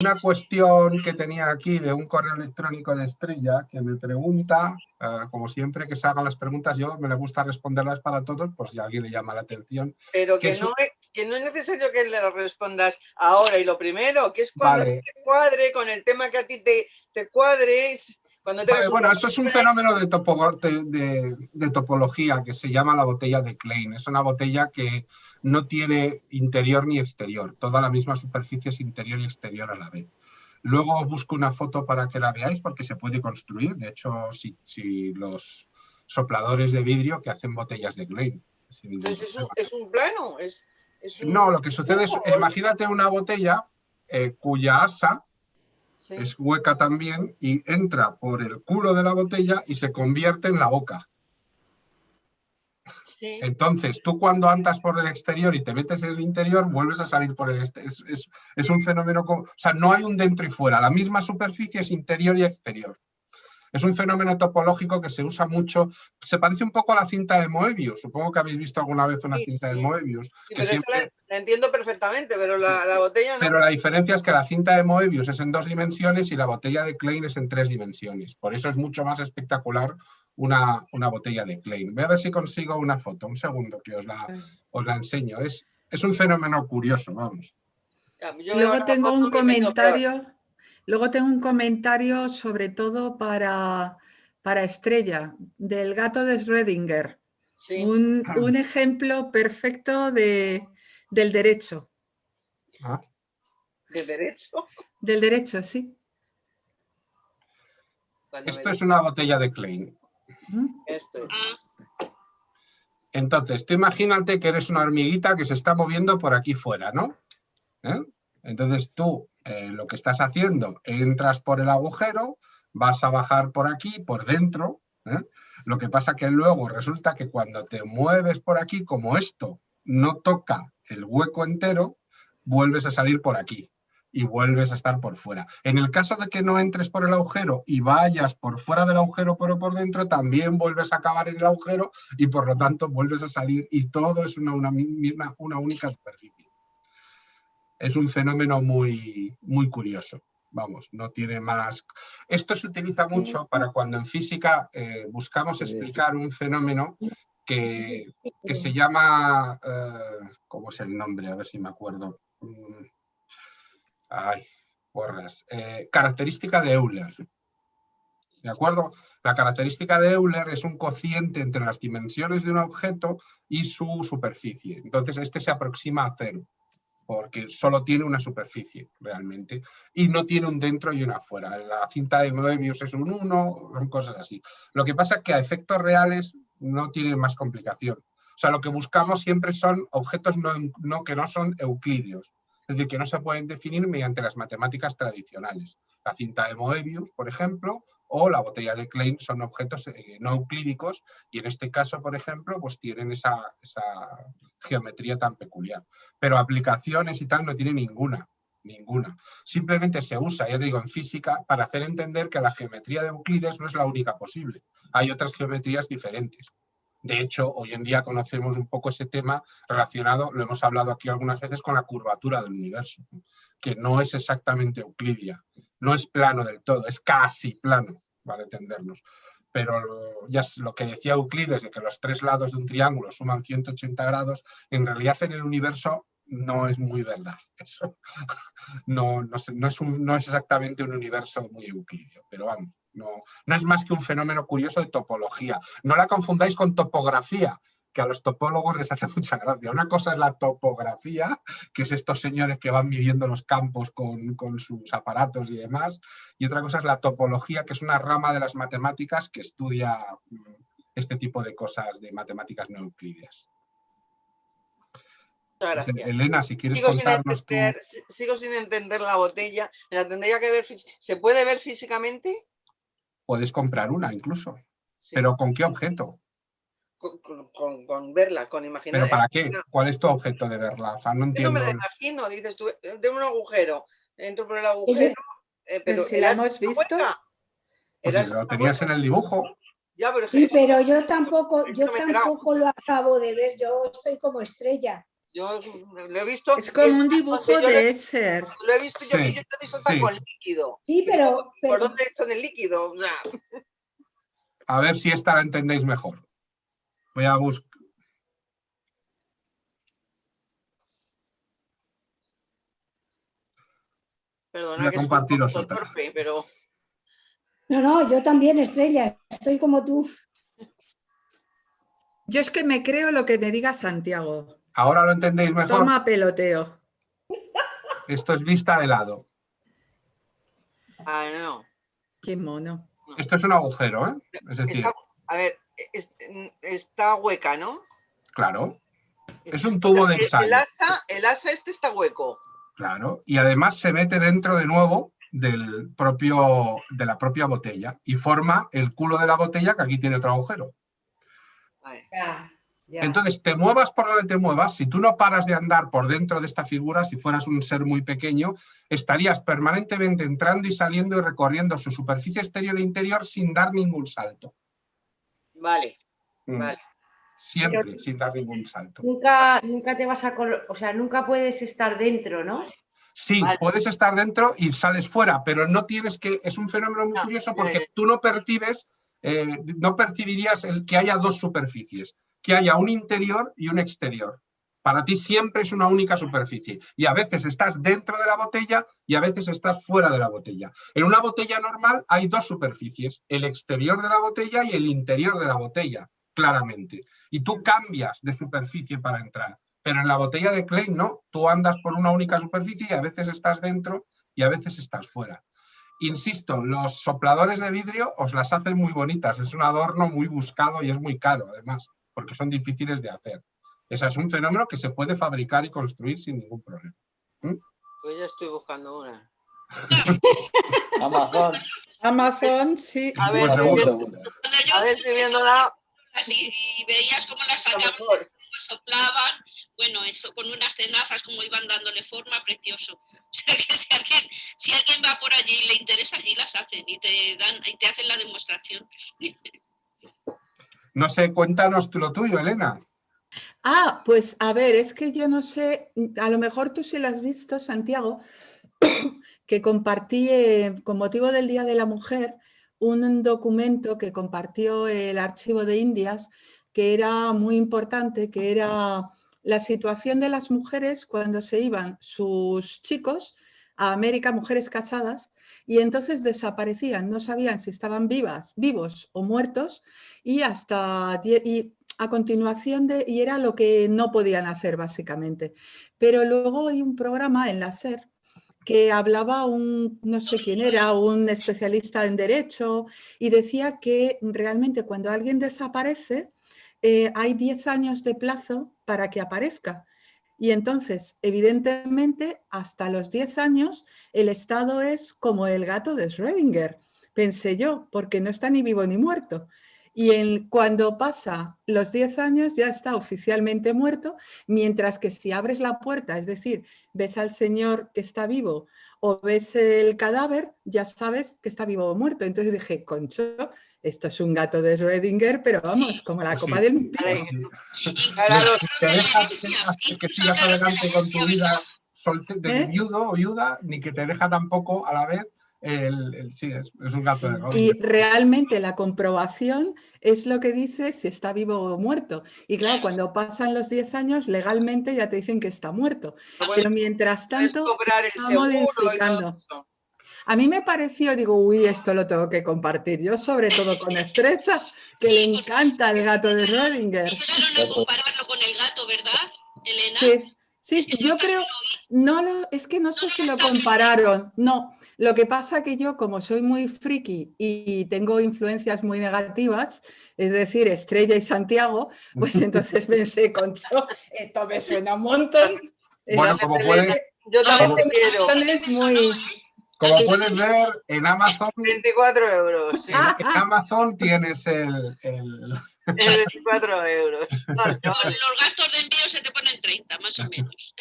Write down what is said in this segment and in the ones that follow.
una cuestión que tenía aquí de un correo electrónico de Estrella que me pregunta, como siempre que se hagan las preguntas, yo me le gusta responderlas para todos, pues si a alguien le llama la atención. Pero que no es necesario que le respondas ahora y lo primero, que es cuando Vale. te cuadre con el tema que a ti te cuadre. Vale, bueno, eso es un fenómeno de topología que se llama la botella de Klein. Es una botella que no tiene interior ni exterior. Toda la misma superficie es interior y exterior a la vez. Luego os busco una foto para que la veáis porque se puede construir. De hecho, si los sopladores de vidrio que hacen botellas de Klein. Entonces es un plano. No, lo que sucede es, imagínate una botella cuya asa es hueca también y entra por el culo de la botella y se convierte en la boca. Sí. Entonces, tú cuando andas por el exterior y te metes en el interior, vuelves a salir por el exterior. Es un fenómeno, o sea, no hay un dentro y fuera, la misma superficie es interior y exterior. Es un fenómeno topológico que se usa mucho, se parece un poco a la cinta de Moebius, supongo que habéis visto alguna vez una cinta de Moebius. Sí, que pero siempre... la entiendo perfectamente, pero la botella no. Pero la diferencia es que la cinta de Moebius es en 2 dimensiones y la botella de Klein es en 3 dimensiones. Por eso es mucho más espectacular una botella de Klein. Voy a ver si consigo una foto, un segundo que os la enseño. Es un fenómeno curioso, vamos. Luego tengo un comentario. Luego tengo un comentario sobre todo para Estrella, del gato de Schrödinger. Sí. Un ejemplo perfecto del derecho. ¿Ah? ¿Del derecho? Del derecho, sí. Esto es una botella de Klein. Esto es. Entonces, tú imagínate que eres una hormiguita que se está moviendo por aquí fuera, ¿no? Entonces tú lo que estás haciendo, entras por el agujero, vas a bajar por aquí, por dentro. Lo que pasa que luego resulta que cuando te mueves por aquí, como esto no toca el hueco entero, vuelves a salir por aquí y vuelves a estar por fuera. En el caso de que no entres por el agujero y vayas por fuera del agujero pero por dentro, también vuelves a acabar en el agujero y por lo tanto vuelves a salir y todo es una única superficie. Es un fenómeno muy, muy curioso. Vamos, no tiene más. Esto se utiliza mucho para cuando en física buscamos explicar un fenómeno que se llama, ¿cómo es el nombre? A ver si me acuerdo. Ay, porras. Característica de Euler. ¿De acuerdo? La característica de Euler es un cociente entre las dimensiones de un objeto y su superficie. Entonces, este se aproxima a 0. Porque solo tiene una superficie realmente y no tiene un dentro y un afuera. La cinta de Moebius es un 1, son cosas así. Lo que pasa es que a efectos reales no tienen más complicación. O sea, lo que buscamos siempre son objetos que no son euclideos, es decir, que no se pueden definir mediante las matemáticas tradicionales. La cinta de Moebius, por ejemplo, o la botella de Klein son objetos no euclídicos y en este caso, por ejemplo, pues tienen esa geometría tan peculiar. Pero aplicaciones y tal no tiene ninguna. Simplemente se usa, ya digo, en física para hacer entender que la geometría de Euclides no es la única posible. Hay otras geometrías diferentes. De hecho, hoy en día conocemos un poco ese tema relacionado, lo hemos hablado aquí algunas veces, con la curvatura del universo, que no es exactamente euclidia, no es plano del todo, es casi plano, para entendernos. Pero ya lo que decía Euclides de que los 3 lados de un triángulo suman 180 grados, en realidad en el universo no es muy verdad. Eso no es exactamente un universo muy euclídeo, pero vamos, no es más que un fenómeno curioso de topología. No la confundáis con topografía, que a los topólogos les hace mucha gracia. Una cosa es la topografía, que es estos señores que van midiendo los campos con sus aparatos y demás, y otra cosa es la topología, que es una rama de las matemáticas que estudia este tipo de cosas de matemáticas no euclídeas. Pues, Elena, si quieres contarnos tú... Sigo sin entender la botella. ¿La tendría que ver? ¿Se puede ver físicamente? Puedes comprar una incluso. Sí. ¿Pero con qué objeto? Con verla, con imaginar. ¿Pero para qué? ¿Cuál es tu objeto de verla? O sea, no entiendo. Yo no me la imagino, dices tú, de un agujero. Entro por el agujero. Pero si la hemos visto. Pues si lo tenías en el dibujo. Ya, pero sí, pero yo tampoco lo acabo de ver, yo estoy como Estrella. Yo lo he visto. Es como un dibujo de Escher. Lo he visto yo, que yo lo he visto con líquido. Sí, pero... ¿Por dónde son el líquido? O sea... A ver si esta la entendéis mejor. Voy a buscar. Perdona, voy a compartiros otra. Torpe, pero... No, yo también, Estrella. Estoy como tú. Yo es que me creo lo que me diga Santiago. ¿Ahora lo entendéis mejor? Toma peloteo. Esto es vista de lado. Ah, no. Qué mono. Esto es un agujero, ¿eh? Es decir... A ver, está hueca, ¿no? Claro. Es un tubo de ensayo. El asa este está hueco. Claro. Y además se mete dentro de nuevo de la propia botella y forma el culo de la botella, que aquí tiene otro agujero. Ya. Entonces, te muevas por donde te muevas, si tú no paras de andar por dentro de esta figura, si fueras un ser muy pequeño, estarías permanentemente entrando y saliendo y recorriendo su superficie exterior e interior sin dar ningún salto. Vale, vale. Siempre, pero, sin dar ningún salto. Nunca te vas a... O sea, nunca puedes estar dentro, ¿no? Sí, vale. Puedes estar dentro y sales fuera, pero no tienes que... Es un fenómeno muy curioso porque tú no percibes, no percibirías que haya dos superficies, que haya un interior y un exterior. Para ti siempre es una única superficie y a veces estás dentro de la botella y a veces estás fuera de la botella. En una botella normal hay dos superficies, el exterior de la botella y el interior de la botella, claramente. Y tú cambias de superficie para entrar. Pero en la botella de Klein no, tú andas por una única superficie y a veces estás dentro y a veces estás fuera. Insisto, los sopladores de vidrio os las hacen muy bonitas, es un adorno muy buscado y es muy caro además, porque son difíciles de hacer. Ese es un fenómeno que se puede fabricar y construir sin ningún problema. Pues ya estoy buscando una. Amazon, sí. A ver, estoy viéndola. Y veías cómo las sacaban, cómo soplaban, bueno, eso, con unas tenazas, como iban dándole forma, precioso. O sea que si alguien va por allí y le interesa, allí las hacen y te hacen la demostración. No sé, cuéntanos tú lo tuyo, Elena. Ah, pues a ver, es que yo no sé, a lo mejor tú sí lo has visto, Santiago, que compartí con motivo del Día de la Mujer un documento que compartió el Archivo de Indias, que era muy importante, que era la situación de las mujeres cuando se iban sus chicos a América, mujeres casadas, y entonces desaparecían, no sabían si estaban vivos o muertos, y a continuación y era lo que no podían hacer básicamente. Pero luego hay un programa en la SER que hablaba no sé quién era, un especialista en derecho, y decía que realmente cuando alguien desaparece hay 10 años de plazo para que aparezca. Y entonces, evidentemente, hasta los 10 años, el estado es como el gato de Schrödinger, pensé yo, porque no está ni vivo ni muerto. Y cuando pasa los 10 años ya está oficialmente muerto, mientras que si abres la puerta, es decir, ves al señor que está vivo o ves el cadáver, ya sabes que está vivo o muerto. Entonces dije, concho, esto es un gato de Schrödinger, pero vamos, sí, como la copa del pie. Te deja que sigas adelante con tu vida de viudo o viuda, ni que te deja tampoco a la vez. Sí, es un gato de Schrödinger. Y realmente la comprobación es lo que dice si está vivo o muerto. Y claro, cuando pasan los 10 años, legalmente ya te dicen que está muerto. Pero mientras tanto, está modificando. A mí me pareció, digo, uy, esto lo tengo que compartir. Yo, sobre todo con Estrella, que le encanta el gato de Schrödinger. Sí, llegaron a compararlo con el gato, ¿verdad, Elena? Sí, yo creo, es que no sé si lo compararon. No, lo que pasa que yo, como soy muy friki y tengo influencias muy negativas, es decir, Estrella y Santiago, pues entonces pensé, concho, esto me suena un montón. Bueno, como puedes... Yo también te quiero. Como puedes ver, en Amazon... 24 euros. Sí. En Amazon tienes el 24 euros. Los gastos de envío se te ponen 30, más o menos.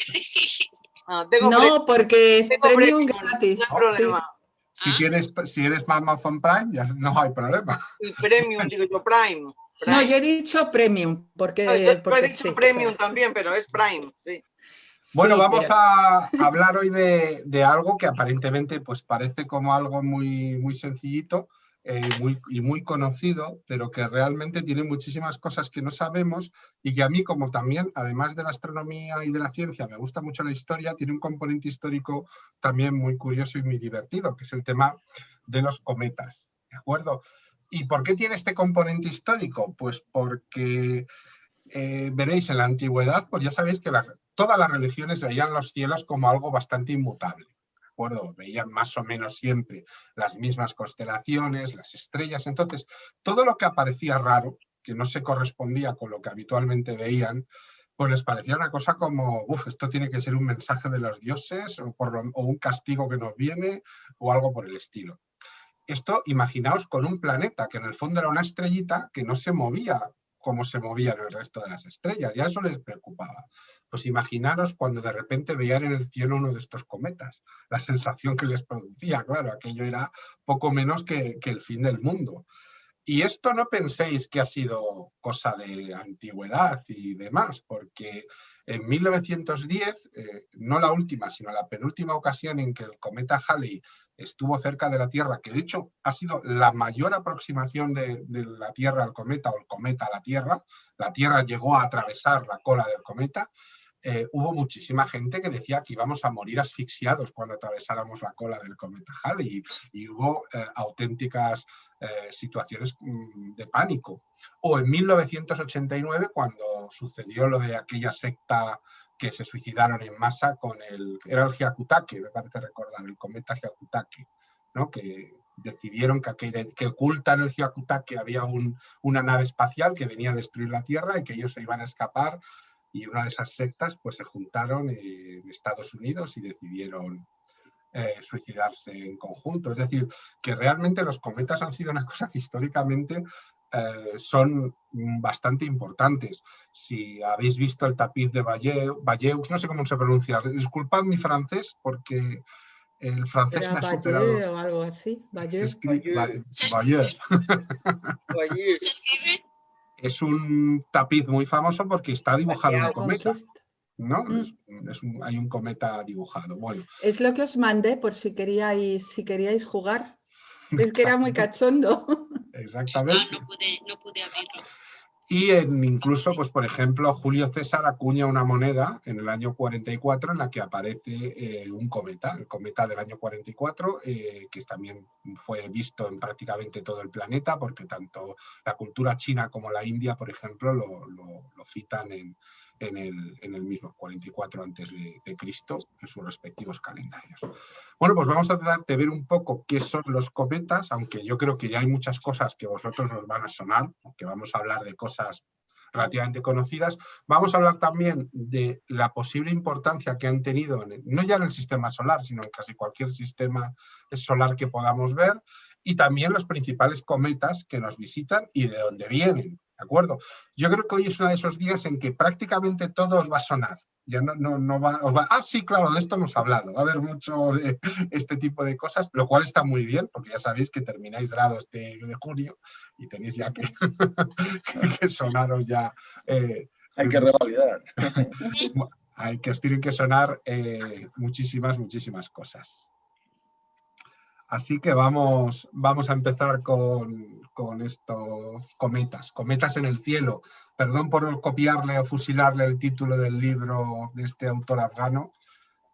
No, porque es premium gratis. No hay problema. Si eres Amazon Prime, ya no hay problema. El premium, digo yo, Prime. No, yo he dicho premium, porque, No, yo he porque dicho sí, premium o sea, también, pero es Prime, sí. Bueno, sí, vamos pero- a hablar hoy de algo que aparentemente pues, parece como algo muy, muy sencillito y muy conocido, pero que realmente tiene muchísimas cosas que no sabemos y que a mí, como también, además de la astronomía y de la ciencia, me gusta mucho la historia, tiene un componente histórico también muy curioso y muy divertido, que es el tema de los cometas, ¿de acuerdo? ¿Y por qué tiene este componente histórico? Pues porque veréis, en la antigüedad, pues ya sabéis que todas las religiones veían los cielos como algo bastante inmutable, ¿de acuerdo? Veían más o menos siempre las mismas constelaciones, las estrellas. Entonces, todo lo que aparecía raro, que no se correspondía con lo que habitualmente veían, pues les parecía una cosa como, esto tiene que ser un mensaje de los dioses o un castigo que nos viene o algo por el estilo. Esto, imaginaos con un planeta que en el fondo era una estrellita que no se movía como se movían el resto de las estrellas, ya eso les preocupaba. Pues imaginaros cuando de repente veían en el cielo uno de estos cometas, la sensación que les producía, claro, aquello era poco menos que el fin del mundo. Y esto no penséis que ha sido cosa de antigüedad y demás, porque en 1910, no la última, sino la penúltima ocasión en que el cometa Halley estuvo cerca de la Tierra, que de hecho ha sido la mayor aproximación de la Tierra al cometa o el cometa a la Tierra llegó a atravesar la cola del cometa, hubo muchísima gente que decía que íbamos a morir asfixiados cuando atravesáramos la cola del cometa Halley y hubo auténticas situaciones de pánico. O en 1989, cuando sucedió lo de aquella secta que se suicidaron en masa con era el Hyakutake, me parece recordar, el cometa Hyakutake, ¿no? Que decidieron que ocultan el Hyakutake había una nave espacial que venía a destruir la Tierra y que ellos se iban a escapar, y una de esas sectas pues se juntaron en Estados Unidos y decidieron suicidarse en conjunto. Es decir, que realmente los cometas han sido una cosa que históricamente son bastante importantes. Si habéis visto el tapiz de Bayeux, no sé cómo se pronuncia, disculpad mi francés porque el francés me ha superado. Bayeux o algo así. Bayeux. Bayeux. Es un tapiz muy famoso porque está dibujado un cometa, ¿no? Hay un cometa dibujado. Bueno. Es lo que os mandé por si queríais jugar. Es que era muy cachondo. Exactamente. No pude abrirlo. Y incluso, pues por ejemplo, Julio César acuña una moneda en el año 44 en la que aparece un cometa, el cometa del año 44, que también fue visto en prácticamente todo el planeta, porque tanto la cultura china como la India, por ejemplo, lo citan en el mismo 44 antes de Cristo, en sus respectivos calendarios. Bueno, pues vamos a tratar de ver un poco qué son los cometas, aunque yo creo que ya hay muchas cosas que a vosotros os van a sonar, porque vamos a hablar de cosas relativamente conocidas. Vamos a hablar también de la posible importancia que han tenido, no ya en el sistema solar, sino en casi cualquier sistema solar que podamos ver, y también los principales cometas que nos visitan y de dónde vienen, ¿de acuerdo? Yo creo que hoy es uno de esos días en que prácticamente todo os va a sonar. Ya no va. Ah, sí, claro, de esto hemos hablado. Va a haber mucho de este tipo de cosas, lo cual está muy bien, porque ya sabéis que termináis grados de junio y tenéis ya que sonaros ya. Hay que revalidar. Hay que os tienen que sonar muchísimas cosas. Así que vamos a empezar con estos cometas. Cometas en el cielo. Perdón por copiarle o fusilarle el título del libro de este autor afgano,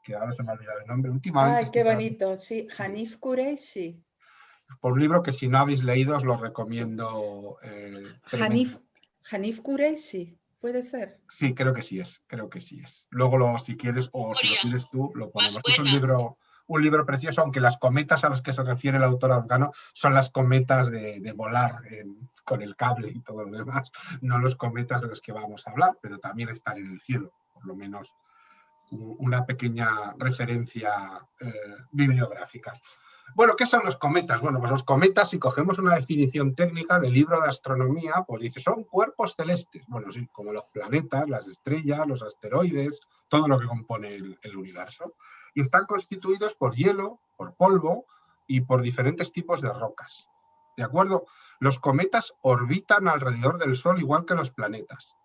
que ahora se me ha olvidado el nombre. Últimamente. ¡Ay, qué bonito! Sí, Hanif Kureishi. Por un libro que si no habéis leído os lo recomiendo. Hanif Kureishi, ¿puede ser? Sí, creo que sí es. Luego si quieres o si lo quieres tú, lo ponemos. Es un libro precioso, aunque las cometas a las que se refiere el autor afgano son las cometas de volar con el cable y todo lo demás, no los cometas de los que vamos a hablar, pero también están en el cielo, por lo menos una pequeña referencia bibliográfica. Bueno, ¿qué son los cometas? Bueno, pues los cometas, si cogemos una definición técnica del libro de astronomía, pues dice, son cuerpos celestes. Bueno, sí, como los planetas, las estrellas, los asteroides, todo lo que compone el universo. Y están constituidos por hielo, por polvo y por diferentes tipos de rocas. ¿de acuerdo? Los cometas orbitan alrededor del Sol igual que los planetas.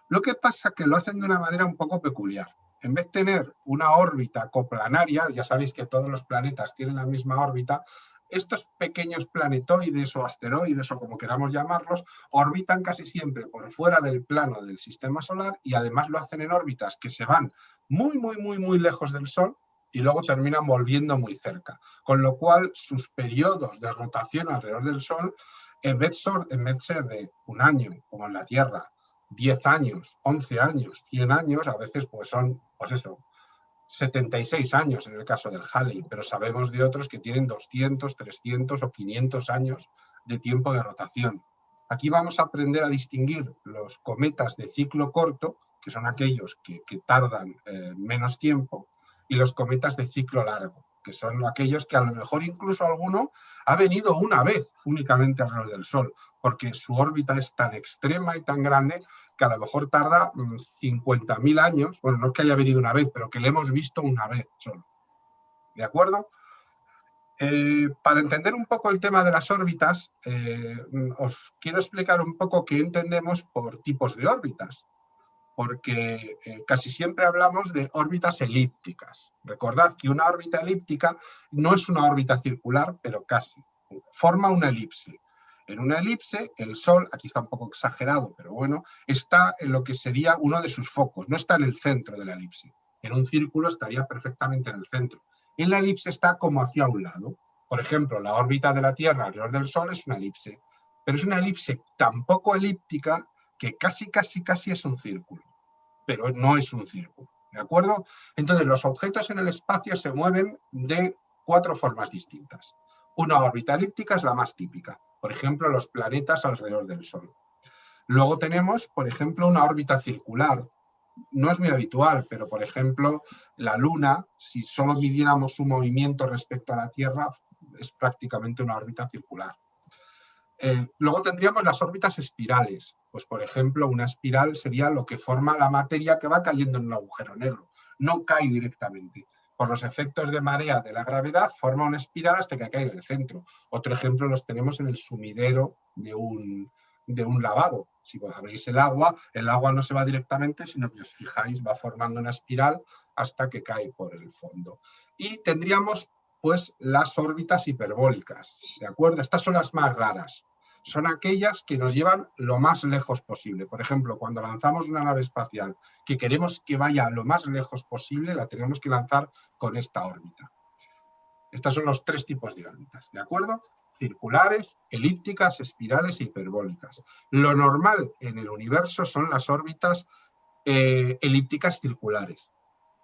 Lo que pasa es que lo hacen de una manera un poco peculiar. En vez de tener una órbita coplanaria, ya sabéis que todos los planetas tienen la misma órbita, estos pequeños planetoides o asteroides o como queramos llamarlos, orbitan casi siempre por fuera del plano del sistema solar y además lo hacen en órbitas que se van muy lejos del Sol y luego terminan volviendo muy cerca. Con lo cual sus periodos de rotación alrededor del Sol, en vez de ser de un año, como en la Tierra, 10 años, 11 años, 100 años, a veces pues son, pues eso, 76 años en el caso del Halley, pero sabemos de otros que tienen 200, 300 o 500 años de tiempo de rotación. Aquí vamos a aprender a distinguir los cometas de ciclo corto, que son aquellos que tardan menos tiempo, y los cometas de ciclo largo, que son aquellos que a lo mejor incluso alguno ha venido una vez únicamente alrededor del Sol, porque su órbita es tan extrema y tan grande que a lo mejor tarda 50.000 años, bueno, no es que haya venido una vez, pero que le hemos visto una vez solo. ¿De acuerdo? Para entender un poco el tema de las órbitas, os quiero explicar un poco qué entendemos por tipos de órbitas, porque casi siempre hablamos de órbitas elípticas. Recordad que una órbita elíptica no es una órbita circular, pero casi. Forma una elipse. En una elipse, el Sol, aquí está un poco exagerado, pero bueno, está en lo que sería uno de sus focos, no está en el centro de la elipse. En un círculo estaría perfectamente en el centro. En la elipse está como hacia un lado. Por ejemplo, la órbita de la Tierra alrededor del Sol es una elipse, pero es una elipse tan poco elíptica que casi es un círculo, pero no es un círculo, ¿de acuerdo? Entonces, los objetos en el espacio se mueven de 4 formas distintas. Una órbita elíptica es la más típica, por ejemplo, los planetas alrededor del Sol. Luego tenemos, por ejemplo, una órbita circular. No es muy habitual, pero, por ejemplo, la Luna, si solo midiéramos su movimiento respecto a la Tierra, es prácticamente una órbita circular. Luego tendríamos las órbitas espirales. Pues, por ejemplo, una espiral sería lo que forma la materia que va cayendo en un agujero negro. No cae directamente. Por los efectos de marea de la gravedad, forma una espiral hasta que cae en el centro. Otro ejemplo los tenemos en el sumidero de un lavabo. Si abrís el agua no se va directamente, sino que os fijáis, va formando una espiral hasta que cae por el fondo. Y tendríamos, pues, las órbitas hiperbólicas, ¿de acuerdo? Estas son las más raras. Son aquellas que nos llevan lo más lejos posible. Por ejemplo, cuando lanzamos una nave espacial que queremos que vaya lo más lejos posible, la tenemos que lanzar con esta órbita. Estos son los 3 tipos de órbitas, ¿de acuerdo? Circulares, elípticas, espirales e hiperbólicas. Lo normal en el universo son las órbitas elípticas circulares,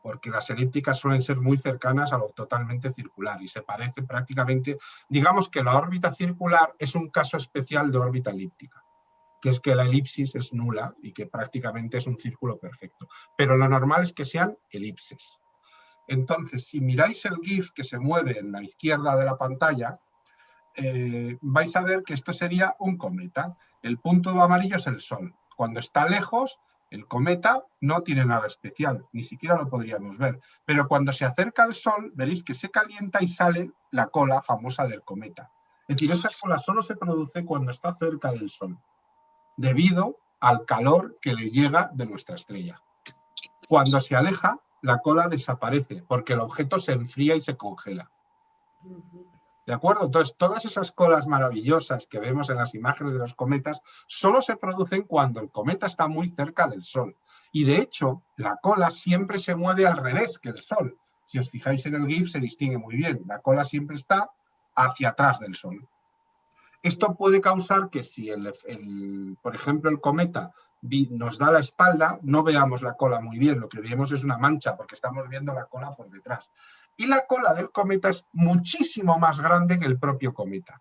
porque las elípticas suelen ser muy cercanas a lo totalmente circular y se parecen prácticamente, digamos que la órbita circular es un caso especial de órbita elíptica, que es que la elipsis es nula y que prácticamente es un círculo perfecto, pero lo normal es que sean elipses. Entonces, si miráis el GIF que se mueve en la izquierda de la pantalla, vais a ver que esto sería un cometa. El punto amarillo es el Sol. Cuando está lejos, el cometa no tiene nada especial, ni siquiera lo podríamos ver. Pero cuando se acerca al Sol, veréis que se calienta y sale la cola famosa del cometa. Es decir, esa cola solo se produce cuando está cerca del Sol, debido al calor que le llega de nuestra estrella. Cuando se aleja, la cola desaparece, porque el objeto se enfría y se congela. ¿De acuerdo? Entonces, todas esas colas maravillosas que vemos en las imágenes de los cometas solo se producen cuando el cometa está muy cerca del Sol. Y de hecho, la cola siempre se mueve al revés que el Sol. Si os fijáis en el GIF se distingue muy bien. La cola siempre está hacia atrás del Sol. Esto puede causar que si, por ejemplo, el cometa nos da la espalda, no veamos la cola muy bien. Lo que vemos es una mancha porque estamos viendo la cola por detrás. Y la cola del cometa es muchísimo más grande que el propio cometa.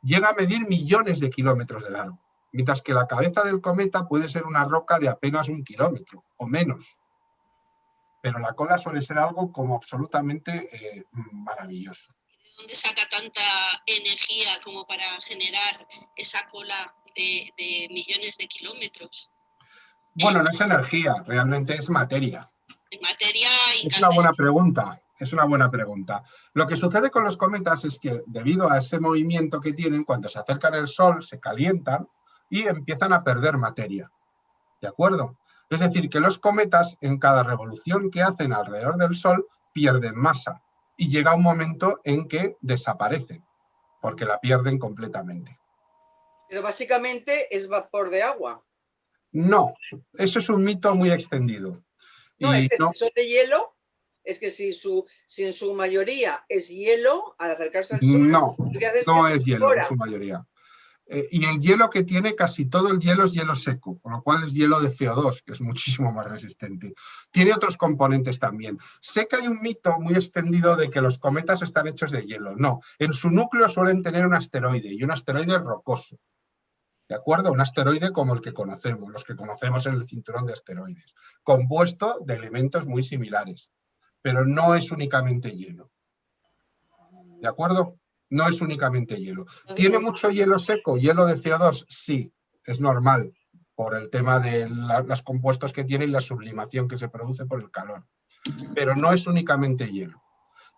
Llega a medir millones de kilómetros de largo, mientras que la cabeza del cometa puede ser una roca de apenas 1 kilómetro o menos. Pero la cola suele ser algo como absolutamente maravilloso. ¿De dónde saca tanta energía como para generar esa cola de millones de kilómetros? Bueno, no es energía, realmente es materia. Materia incandescente. Es una buena pregunta. Es una buena pregunta. Lo que sucede con los cometas es que debido a ese movimiento que tienen, cuando se acercan al Sol, se calientan y empiezan a perder materia. ¿De acuerdo? Es decir, que los cometas, en cada revolución que hacen alrededor del Sol, pierden masa. Y llega un momento en que desaparecen, porque la pierden completamente. Pero básicamente es vapor de agua. No, eso es un mito muy extendido. No, Y es que no, si son de hielo, es que si en su mayoría es hielo, al acercarse al Sol, no, lo que hace es no que es se hielo en evapora. su mayoría. Y el hielo que tiene, casi todo el hielo es hielo seco, con lo cual es hielo de CO2, que es muchísimo más resistente. Tiene otros componentes también. Sé que hay un mito muy extendido de que los cometas están hechos de hielo. No, en su núcleo suelen tener un asteroide, y un asteroide rocoso. ¿De acuerdo? Un asteroide como el que conocemos, los que conocemos en el cinturón de asteroides, compuesto de elementos muy similares, pero no es únicamente hielo. ¿De acuerdo? No es únicamente hielo. ¿Tiene mucho hielo seco? ¿Hielo de CO2? Sí, es normal, por el tema de los compuestos que tiene y la sublimación que se produce por el calor. Pero no es únicamente hielo.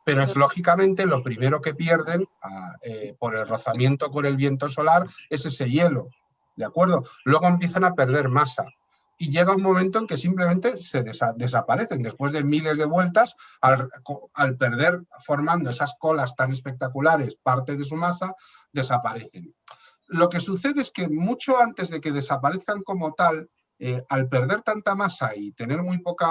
Pero es lógicamente lo primero que pierden por el rozamiento con el viento solar es ese hielo. ¿De acuerdo? Luego empiezan a perder masa. Y llega un momento en que simplemente se desaparecen. Después de miles de vueltas, al perder, formando esas colas tan espectaculares, parte de su masa, desaparecen. Lo que sucede es que mucho antes de que desaparezcan como tal, al perder tanta masa y tener muy poco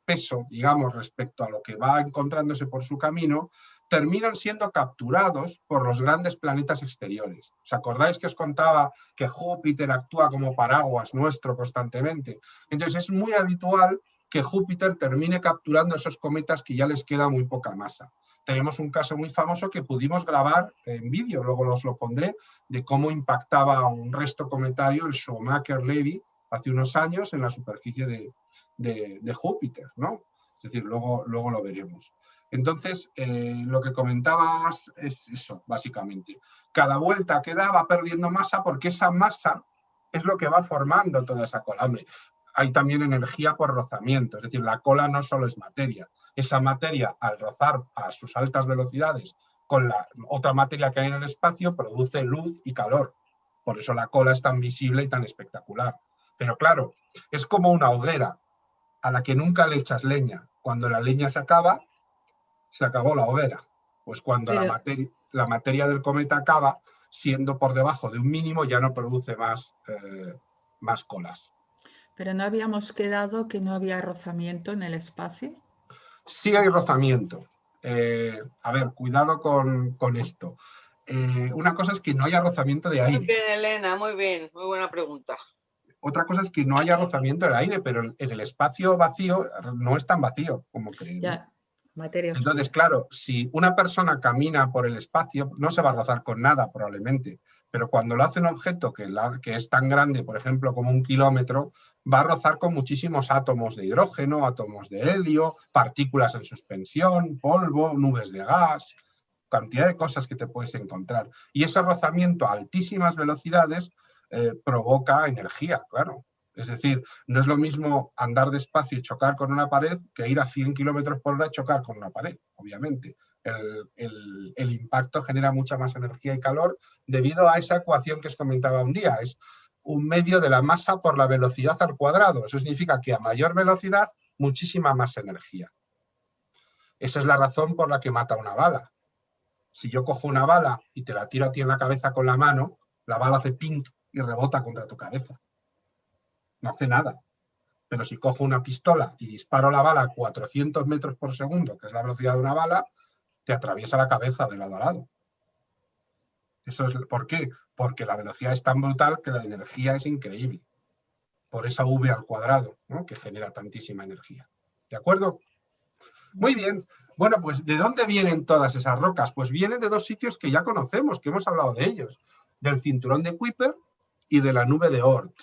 peso, digamos, respecto a lo que va encontrándose por su camino, terminan siendo capturados por los grandes planetas exteriores. ¿Os acordáis que os contaba que Júpiter actúa como paraguas nuestro constantemente? Entonces es muy habitual que Júpiter termine capturando esos cometas que ya les queda muy poca masa. Tenemos un caso muy famoso que pudimos grabar en vídeo, luego os lo pondré, de cómo impactaba un resto cometario, el Shoemaker-Levy, hace unos años en la superficie de Júpiter, ¿no? Es decir, luego lo veremos. Entonces, lo que comentabas es eso, básicamente. Cada vuelta que da va perdiendo masa porque esa masa es lo que va formando toda esa cola. Hombre, hay también energía por rozamiento, es decir, la cola no solo es materia. Esa materia, al rozar a sus altas velocidades con la otra materia que hay en el espacio, produce luz y calor. Por eso la cola es tan visible y tan espectacular. Pero claro, es como una hoguera a la que nunca le echas leña. Cuando la leña se acaba, se acabó la hoguera. Pues cuando la materia del cometa acaba, siendo por debajo de un mínimo, ya no produce más colas. ¿Pero no habíamos quedado que no había rozamiento en el espacio? Sí hay rozamiento. A ver, cuidado con esto. Una cosa es que no haya rozamiento de aire. Muy bien, Elena, muy bien, muy buena pregunta. Otra cosa es que no haya rozamiento del aire, pero en el espacio vacío no es tan vacío como creemos. Ya, materia oscura. Entonces, claro, si una persona camina por el espacio, no se va a rozar con nada probablemente, pero cuando lo hace un objeto que es tan grande, por ejemplo, como 1 kilómetro, va a rozar con muchísimos átomos de hidrógeno, átomos de helio, partículas en suspensión, polvo, nubes de gas, cantidad de cosas que te puedes encontrar. Y ese rozamiento a altísimas velocidades provoca energía, claro. Es decir, no es lo mismo andar despacio y chocar con una pared que ir a 100 kilómetros por hora y chocar con una pared, obviamente. El impacto genera mucha más energía y calor debido a esa ecuación que os comentaba un día. Es un medio de la masa por la velocidad al cuadrado. Eso significa que a mayor velocidad, muchísima más energía. Esa es la razón por la que mata una bala. Si yo cojo una bala y te la tiro a ti en la cabeza con la mano, la bala hace ping y rebota contra tu cabeza. No hace nada. Pero si cojo una pistola y disparo la bala a 400 metros por segundo, que es la velocidad de una bala, te atraviesa la cabeza de lado a lado. Eso es, ¿por qué? Porque la velocidad es tan brutal que la energía es increíble. Por esa V al cuadrado, ¿no? Que genera tantísima energía. ¿De acuerdo? Muy bien. Bueno, pues ¿de dónde vienen todas esas rocas? Pues vienen de dos sitios que ya conocemos, que hemos hablado de ellos. Del cinturón de Kuiper y de la nube de Oort.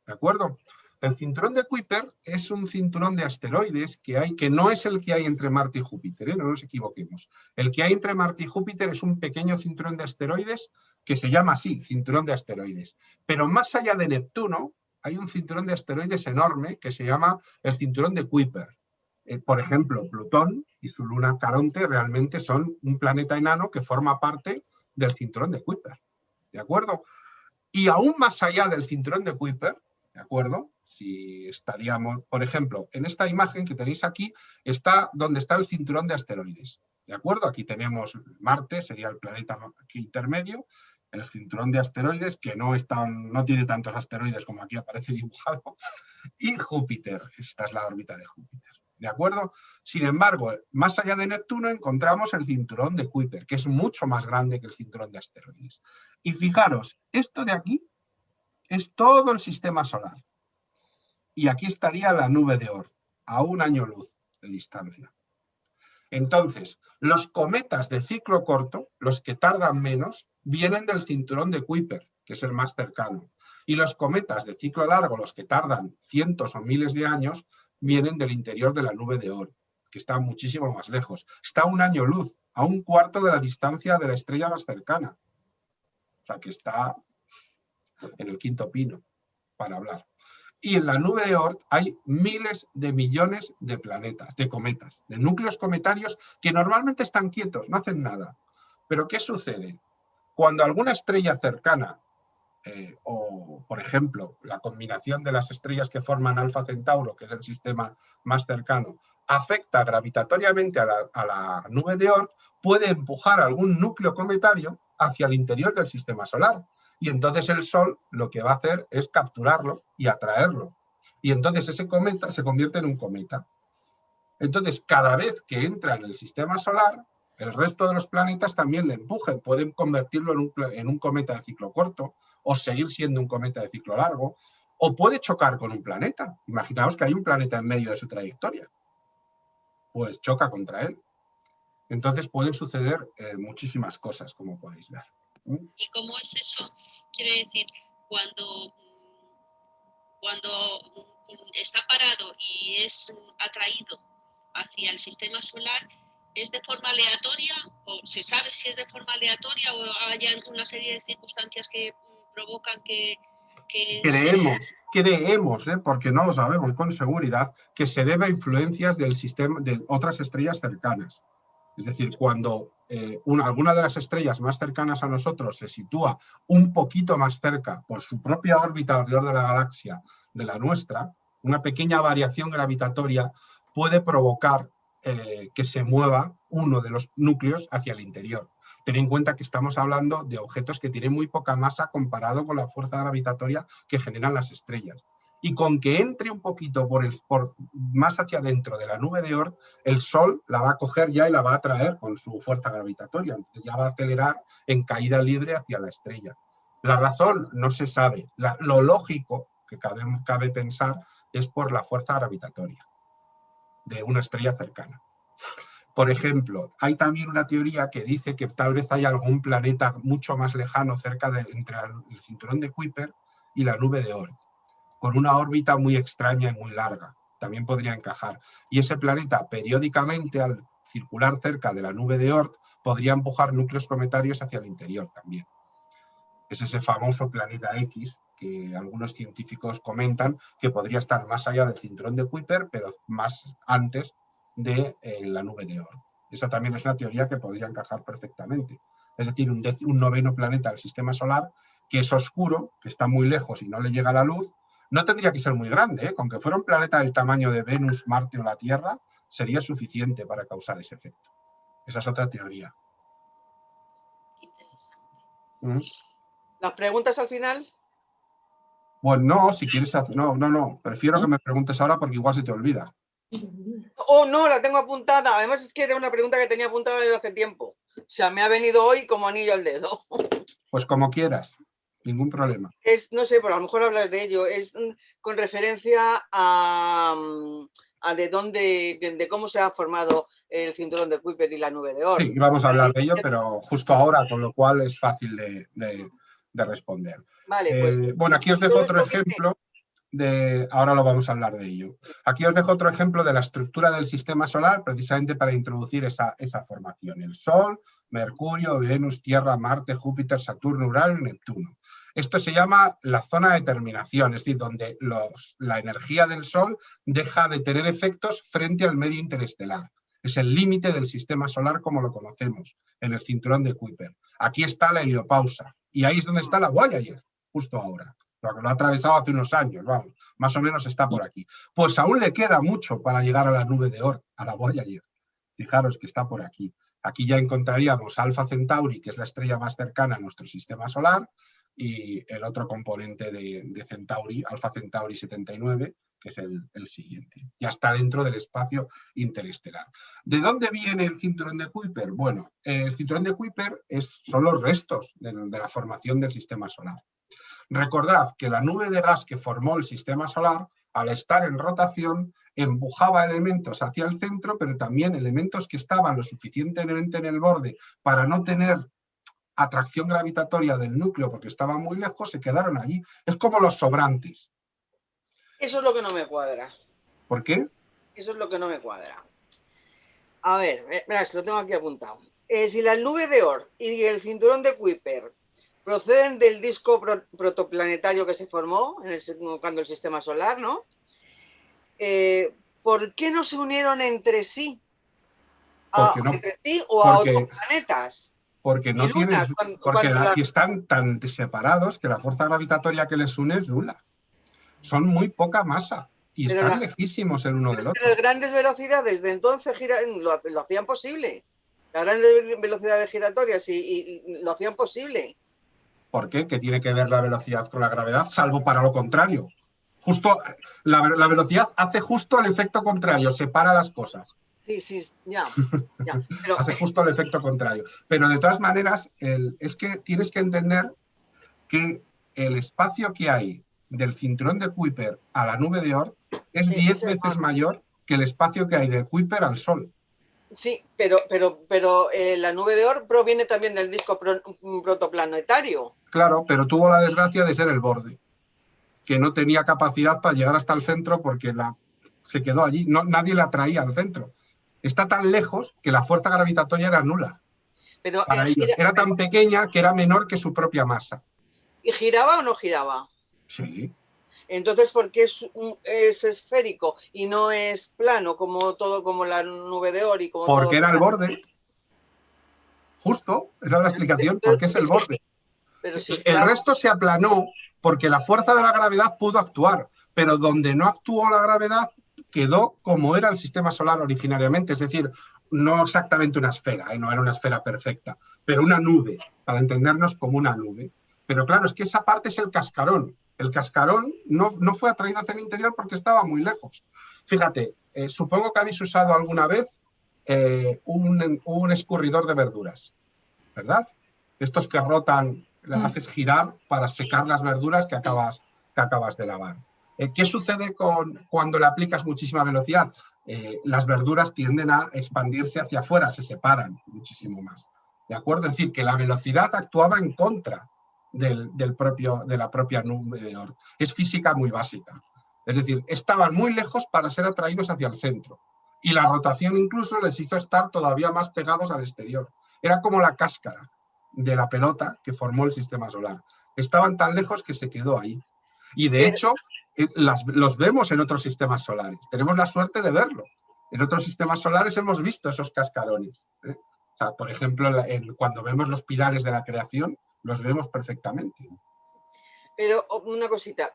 ¿De acuerdo? El cinturón de Kuiper es un cinturón de asteroides que no es el que hay entre Marte y Júpiter, no nos equivoquemos. El que hay entre Marte y Júpiter es un pequeño cinturón de asteroides que se llama así, cinturón de asteroides. Pero más allá de Neptuno hay un cinturón de asteroides enorme que se llama el cinturón de Kuiper. Por ejemplo, Plutón y su luna Caronte realmente son un planeta enano que forma parte del cinturón de Kuiper, ¿de acuerdo? Y aún más allá del cinturón de Kuiper, ¿de acuerdo? Si estaríamos, por ejemplo, en esta imagen que tenéis aquí, está donde está el cinturón de asteroides, ¿de acuerdo? Aquí tenemos Marte, sería el planeta aquí intermedio, el cinturón de asteroides, que no tiene tantos asteroides como aquí aparece dibujado, y Júpiter, esta es la órbita de Júpiter, ¿de acuerdo? Sin embargo, más allá de Neptuno encontramos el cinturón de Kuiper, que es mucho más grande que el cinturón de asteroides. Y fijaros, esto de aquí es todo el sistema solar. Y aquí estaría la nube de Oort, a 1 año luz de distancia. Entonces, los cometas de ciclo corto, los que tardan menos, vienen del cinturón de Kuiper, que es el más cercano. Y los cometas de ciclo largo, los que tardan cientos o miles de años, vienen del interior de la nube de Oort, que está muchísimo más lejos. Está a 1 año luz, a 1/4 de la distancia de la estrella más cercana. O sea, que está en el quinto pino, para hablar. Y en la nube de Oort hay miles de millones de planetas, de cometas, de núcleos cometarios que normalmente están quietos, no hacen nada. Pero ¿qué sucede? Cuando alguna estrella cercana, o por ejemplo, la combinación de las estrellas que forman Alfa Centauro, que es el sistema más cercano, afecta gravitatoriamente a la nube de Oort, puede empujar algún núcleo cometario hacia el interior del sistema solar. Y entonces el Sol lo que va a hacer es capturarlo y atraerlo. Y entonces ese cometa se convierte en un cometa. Entonces, cada vez que entra en el sistema solar, el resto de los planetas también le empujan. Pueden convertirlo en un cometa de ciclo corto, o seguir siendo un cometa de ciclo largo, o puede chocar con un planeta. Imaginaos que hay un planeta en medio de su trayectoria. Pues choca contra él. Entonces pueden suceder muchísimas cosas, como podéis ver. ¿Y cómo es eso? Quiere decir, cuando está parado y es atraído hacia el sistema solar, ¿es de forma aleatoria? ¿O se sabe si es de forma aleatoria o hay alguna serie de circunstancias que provocan que Creemos, porque no lo sabemos con seguridad, que se debe a influencias del sistema de otras estrellas cercanas? Es decir, cuando alguna de las estrellas más cercanas a nosotros se sitúa un poquito más cerca por su propia órbita alrededor de la galaxia de la nuestra, una pequeña variación gravitatoria puede provocar que se mueva uno de los núcleos hacia el interior. Ten en cuenta que estamos hablando de objetos que tienen muy poca masa comparado con la fuerza gravitatoria que generan las estrellas. Y con que entre un poquito más hacia adentro de la nube de Oort, el Sol la va a coger ya y la va a atraer con su fuerza gravitatoria. Entonces ya va a acelerar en caída libre hacia la estrella. La razón no se sabe. Lo lógico que cabe pensar es por la fuerza gravitatoria de una estrella cercana. Por ejemplo, hay también una teoría que dice que tal vez hay algún planeta mucho más lejano entre el cinturón de Kuiper y la nube de Oort, con una órbita muy extraña y muy larga. También podría encajar. Y ese planeta, periódicamente, al circular cerca de la nube de Oort, podría empujar núcleos cometarios hacia el interior también. Es ese famoso planeta X que algunos científicos comentan que podría estar más allá del cinturón de Kuiper, pero más antes de la nube de Oort. Esa también es una teoría que podría encajar perfectamente. Es decir, un 9º planeta del sistema solar que es oscuro, que está muy lejos y no le llega la luz. No tendría que ser muy grande, con que fuera un planeta del tamaño de Venus, Marte o la Tierra, sería suficiente para causar ese efecto. Esa es otra teoría. ¿Las preguntas al final? Pues no, si quieres hacer... No. Prefiero que me preguntes ahora porque igual se te olvida. Oh, no, la tengo apuntada. Además es que era una pregunta que tenía apuntada desde hace tiempo. O sea, me ha venido hoy como anillo al dedo. Pues como quieras. Ningún problema. No sé, pero a lo mejor hablas de ello. Es con referencia a de cómo se ha formado el cinturón de Kuiper y la nube de Oort. Sí, vamos a hablar de ello, pero justo ahora, con lo cual es fácil de responder. Vale, pues, bueno, aquí os dejo otro ejemplo. Ahora lo vamos a hablar de ello. Aquí os dejo otro ejemplo de la estructura del sistema solar, precisamente para introducir esa formación. El Sol, Mercurio, Venus, Tierra, Marte, Júpiter, Saturno, Urano y Neptuno. Esto se llama la zona de terminación, es decir, donde la energía del Sol deja de tener efectos frente al medio interestelar. Es el límite del sistema solar como lo conocemos, en el cinturón de Kuiper. Aquí está la heliopausa y ahí es donde está la Voyager, justo ahora. Lo ha atravesado hace unos años, vamos, más o menos está por aquí. Pues aún le queda mucho para llegar a la nube de Oort, a la Voyager. Fijaros que está por aquí. Aquí ya encontraríamos Alfa Centauri, que es la estrella más cercana a nuestro sistema solar, y el otro componente de Centauri, Alfa Centauri 79, que es el siguiente. Ya está dentro del espacio interestelar. ¿De dónde viene el cinturón de Kuiper? Bueno, el cinturón de Kuiper son los restos de la formación del sistema solar. Recordad que la nube de gas que formó el sistema solar, al estar en rotación, empujaba elementos hacia el centro, pero también elementos que estaban lo suficientemente en el borde para no tener atracción gravitatoria del núcleo porque estaban muy lejos, se quedaron allí. Es como los sobrantes. Eso es lo que no me cuadra. ¿Por qué? Eso es lo que no me cuadra. A ver, verás, lo tengo aquí apuntado. Si la nube de Oort y el cinturón de Kuiper proceden del disco protoplanetario que se formó cuando el sistema solar, ¿no? ¿Por qué no se unieron entre sí? ¿Entre sí o a otros planetas? Porque no tienen, porque aquí están tan separados que la fuerza gravitatoria que les une es nula. Son muy poca masa y están lejísimos el uno del otro. Las grandes velocidades de entonces lo hacían posible. Las grandes velocidades giratorias y lo hacían posible. ¿Por qué? ¿Qué tiene que ver la velocidad con la gravedad? Salvo para lo contrario. Justo la velocidad hace justo el efecto contrario, separa las cosas. Sí, ya. Pero... hace justo el efecto contrario. Pero de todas maneras, es que tienes que entender que el espacio que hay del cinturón de Kuiper a la nube de Oort es 10 veces mayor que el espacio que hay de Kuiper al Sol. Sí, pero la nube de Oort proviene también del disco protoplanetario. Claro, pero tuvo la desgracia de ser el borde, que no tenía capacidad para llegar hasta el centro porque se quedó allí. Nadie la traía al centro. Está tan lejos que la fuerza gravitatoria era nula para ellos. Era tan pequeña que era menor que su propia masa. ¿Y giraba o no giraba? Sí. Entonces, ¿por qué es esférico y no es plano como la nube de Oort? Porque era el borde. Justo, esa es la explicación, porque es el borde. Pero sí, el resto se aplanó porque la fuerza de la gravedad pudo actuar, pero donde no actuó la gravedad quedó como era el sistema solar originariamente, es decir, no exactamente una esfera, no era una esfera perfecta, pero una nube, para entendernos como una nube. Pero claro, es que esa parte es el cascarón. El cascarón no fue atraído hacia el interior porque estaba muy lejos. Fíjate, supongo que habéis usado alguna vez un escurridor de verduras, ¿verdad? Estos que rotan, haces girar para secar las verduras que acabas de lavar. ¿Qué sucede cuando le aplicas muchísima velocidad? Las verduras tienden a expandirse hacia afuera, se separan muchísimo más. ¿De acuerdo? Es decir, que la velocidad actuaba en contra de la propia nube de Oort. Es física muy básica. Es decir, estaban muy lejos para ser atraídos hacia el centro. Y la rotación incluso les hizo estar todavía más pegados al exterior. Era como la cáscara de la pelota que formó el sistema solar. Estaban tan lejos que se quedó ahí. Y de hecho, los vemos en otros sistemas solares. Tenemos la suerte de verlo. En otros sistemas solares hemos visto esos cascarones. O sea, por ejemplo, cuando vemos los pilares de la creación, los vemos perfectamente. Pero una cosita,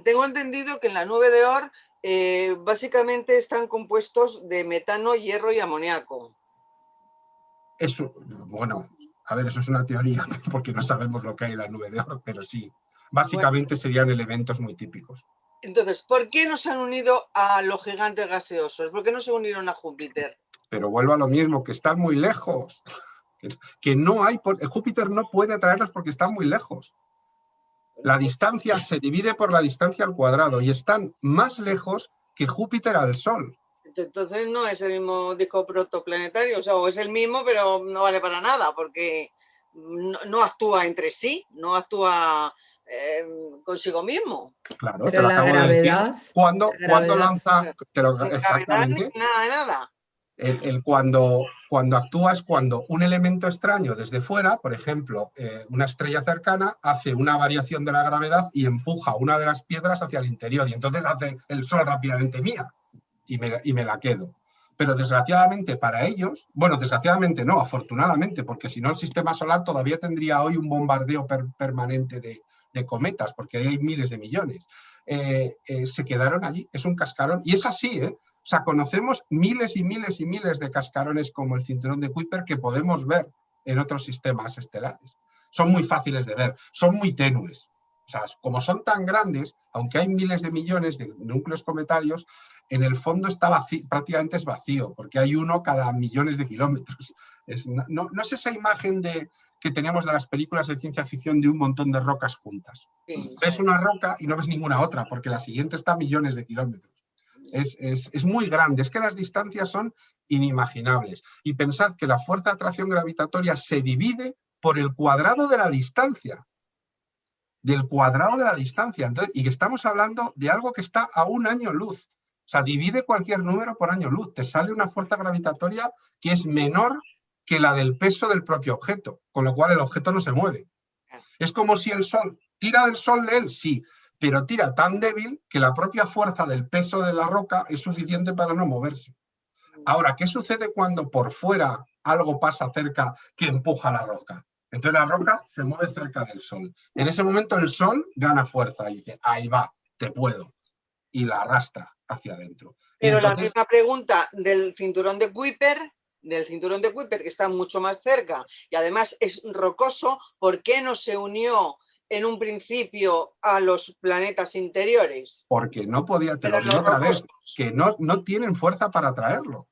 tengo entendido que en la nube de Oort básicamente están compuestos de metano, hierro y amoníaco. Eso, bueno, a ver, eso es una teoría, porque no sabemos lo que hay en la nube de Oort, pero sí, básicamente serían elementos muy típicos. Entonces, ¿por qué no se han unido a los gigantes gaseosos? ¿Por qué no se unieron a Júpiter? Pero vuelvo a lo mismo, que están muy lejos. Que no hay, Júpiter no puede atraerlos porque están muy lejos. La distancia se divide por la distancia al cuadrado y están más lejos que Júpiter al Sol. Entonces no es el mismo disco protoplanetario, o es el mismo, pero no vale para nada porque no actúa entre sí, no actúa consigo mismo. Claro, pero la gravedad. ¿Cuándo lanza? Exactamente. Nada de nada. Cuando cuando actúa es cuando un elemento extraño desde fuera, por ejemplo, una estrella cercana, hace una variación de la gravedad y empuja una de las piedras hacia el interior, y entonces hace el Sol rápidamente mía y me la quedo. Pero desgraciadamente para ellos, bueno, desgraciadamente no, afortunadamente, porque si no el sistema solar todavía tendría hoy un bombardeo permanente de cometas, porque hay miles de millones. Se quedaron allí, es un cascarón, y es así, ¿eh? O sea, conocemos miles y miles y miles de cascarones como el cinturón de Kuiper que podemos ver en otros sistemas estelares. Son muy fáciles de ver, son muy tenues. O sea, como son tan grandes, aunque hay miles de millones de núcleos cometarios, en el fondo está vacío, prácticamente es vacío, porque hay uno cada millones de kilómetros. No es esa imagen que teníamos de las películas de ciencia ficción de un montón de rocas juntas. Sí. Ves una roca y no ves ninguna otra, porque la siguiente está a millones de kilómetros. Es muy grande, es que las distancias son inimaginables. Y pensad que la fuerza de atracción gravitatoria se divide por el cuadrado de la distancia. Del cuadrado de la distancia. Entonces, y que estamos hablando de algo que está a un año luz. O sea, divide cualquier número por año luz. Te sale una fuerza gravitatoria que es menor que la del peso del propio objeto, con lo cual el objeto no se mueve. Es como si el Sol, ¿tira del Sol de él? Sí, pero tira tan débil que la propia fuerza del peso de la roca es suficiente para no moverse. Ahora, ¿qué sucede cuando por fuera algo pasa cerca que empuja la roca? Entonces la roca se mueve cerca del Sol. En ese momento el Sol gana fuerza y dice, ahí va, te puedo. Y la arrastra hacia adentro. Pero entonces, la misma pregunta del cinturón de Kuiper, que está mucho más cerca y además es rocoso, ¿por qué no se unió en un principio a los planetas interiores? Porque no podía, te lo digo otra vez, que no tienen fuerza para atraerlo.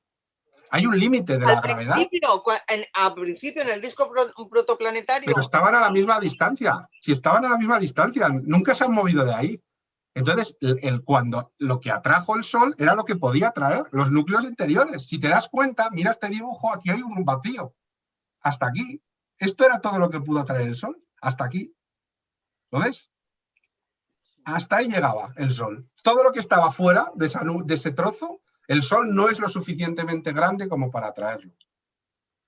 Hay un límite de la gravedad. Al principio en el disco protoplanetario. Pero estaban a la misma distancia. Si estaban a la misma distancia, nunca se han movido de ahí. Entonces, cuando lo que atrajo el Sol era lo que podía atraer, los núcleos interiores. Si te das cuenta, mira este dibujo, aquí hay un vacío. Hasta aquí. Esto era todo lo que pudo atraer el Sol. Hasta aquí. ¿Lo ves? Hasta ahí llegaba el Sol. Todo lo que estaba fuera de ese trozo, el Sol no es lo suficientemente grande como para atraerlo.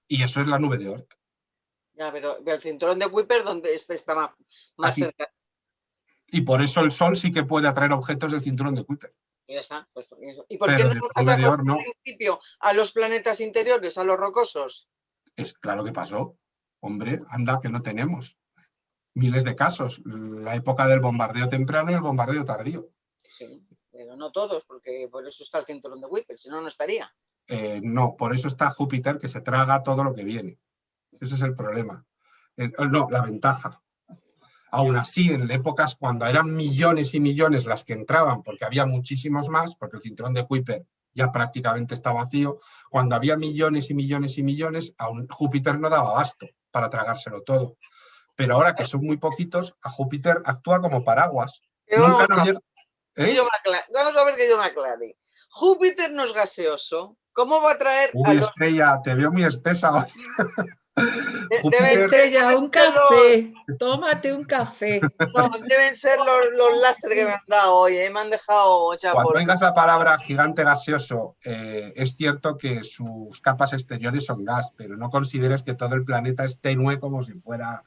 Y eso es la nube de Oort. Ya, pero el cinturón de Kuiper, ¿dónde está más cerca? Y por eso el Sol sí que puede atraer objetos del cinturón de Kuiper. Ya está. Pues, ¿y por qué no atrajo al principio a los planetas interiores, a los rocosos? Es claro que pasó. Hombre, anda, que no tenemos. Miles de casos. La época del bombardeo temprano y el bombardeo tardío. Sí, pero no todos, porque por eso está el cinturón de Kuiper, si no, no estaría. No, por eso está Júpiter, que se traga todo lo que viene. Ese es el problema. No, la ventaja. Aún así, en épocas cuando eran millones y millones las que entraban, porque había muchísimos más, porque el cinturón de Kuiper ya prácticamente está vacío, cuando había millones y millones y millones, aún Júpiter no daba abasto para tragárselo todo. Pero ahora que son muy poquitos, a Júpiter actúa como paraguas. Nunca nos llega... Vamos a ver que yo me aclare. Júpiter no es gaseoso. ¿Cómo va a traer a los... Estrella, te veo muy espesa hoy. Estrella, un café. Tómate un café. No, deben ser los láser que me han dado hoy. Me han dejado... Cuando oigas la palabra gigante gaseoso, es cierto que sus capas exteriores son gas, pero no consideres que todo el planeta es tenue como si fuera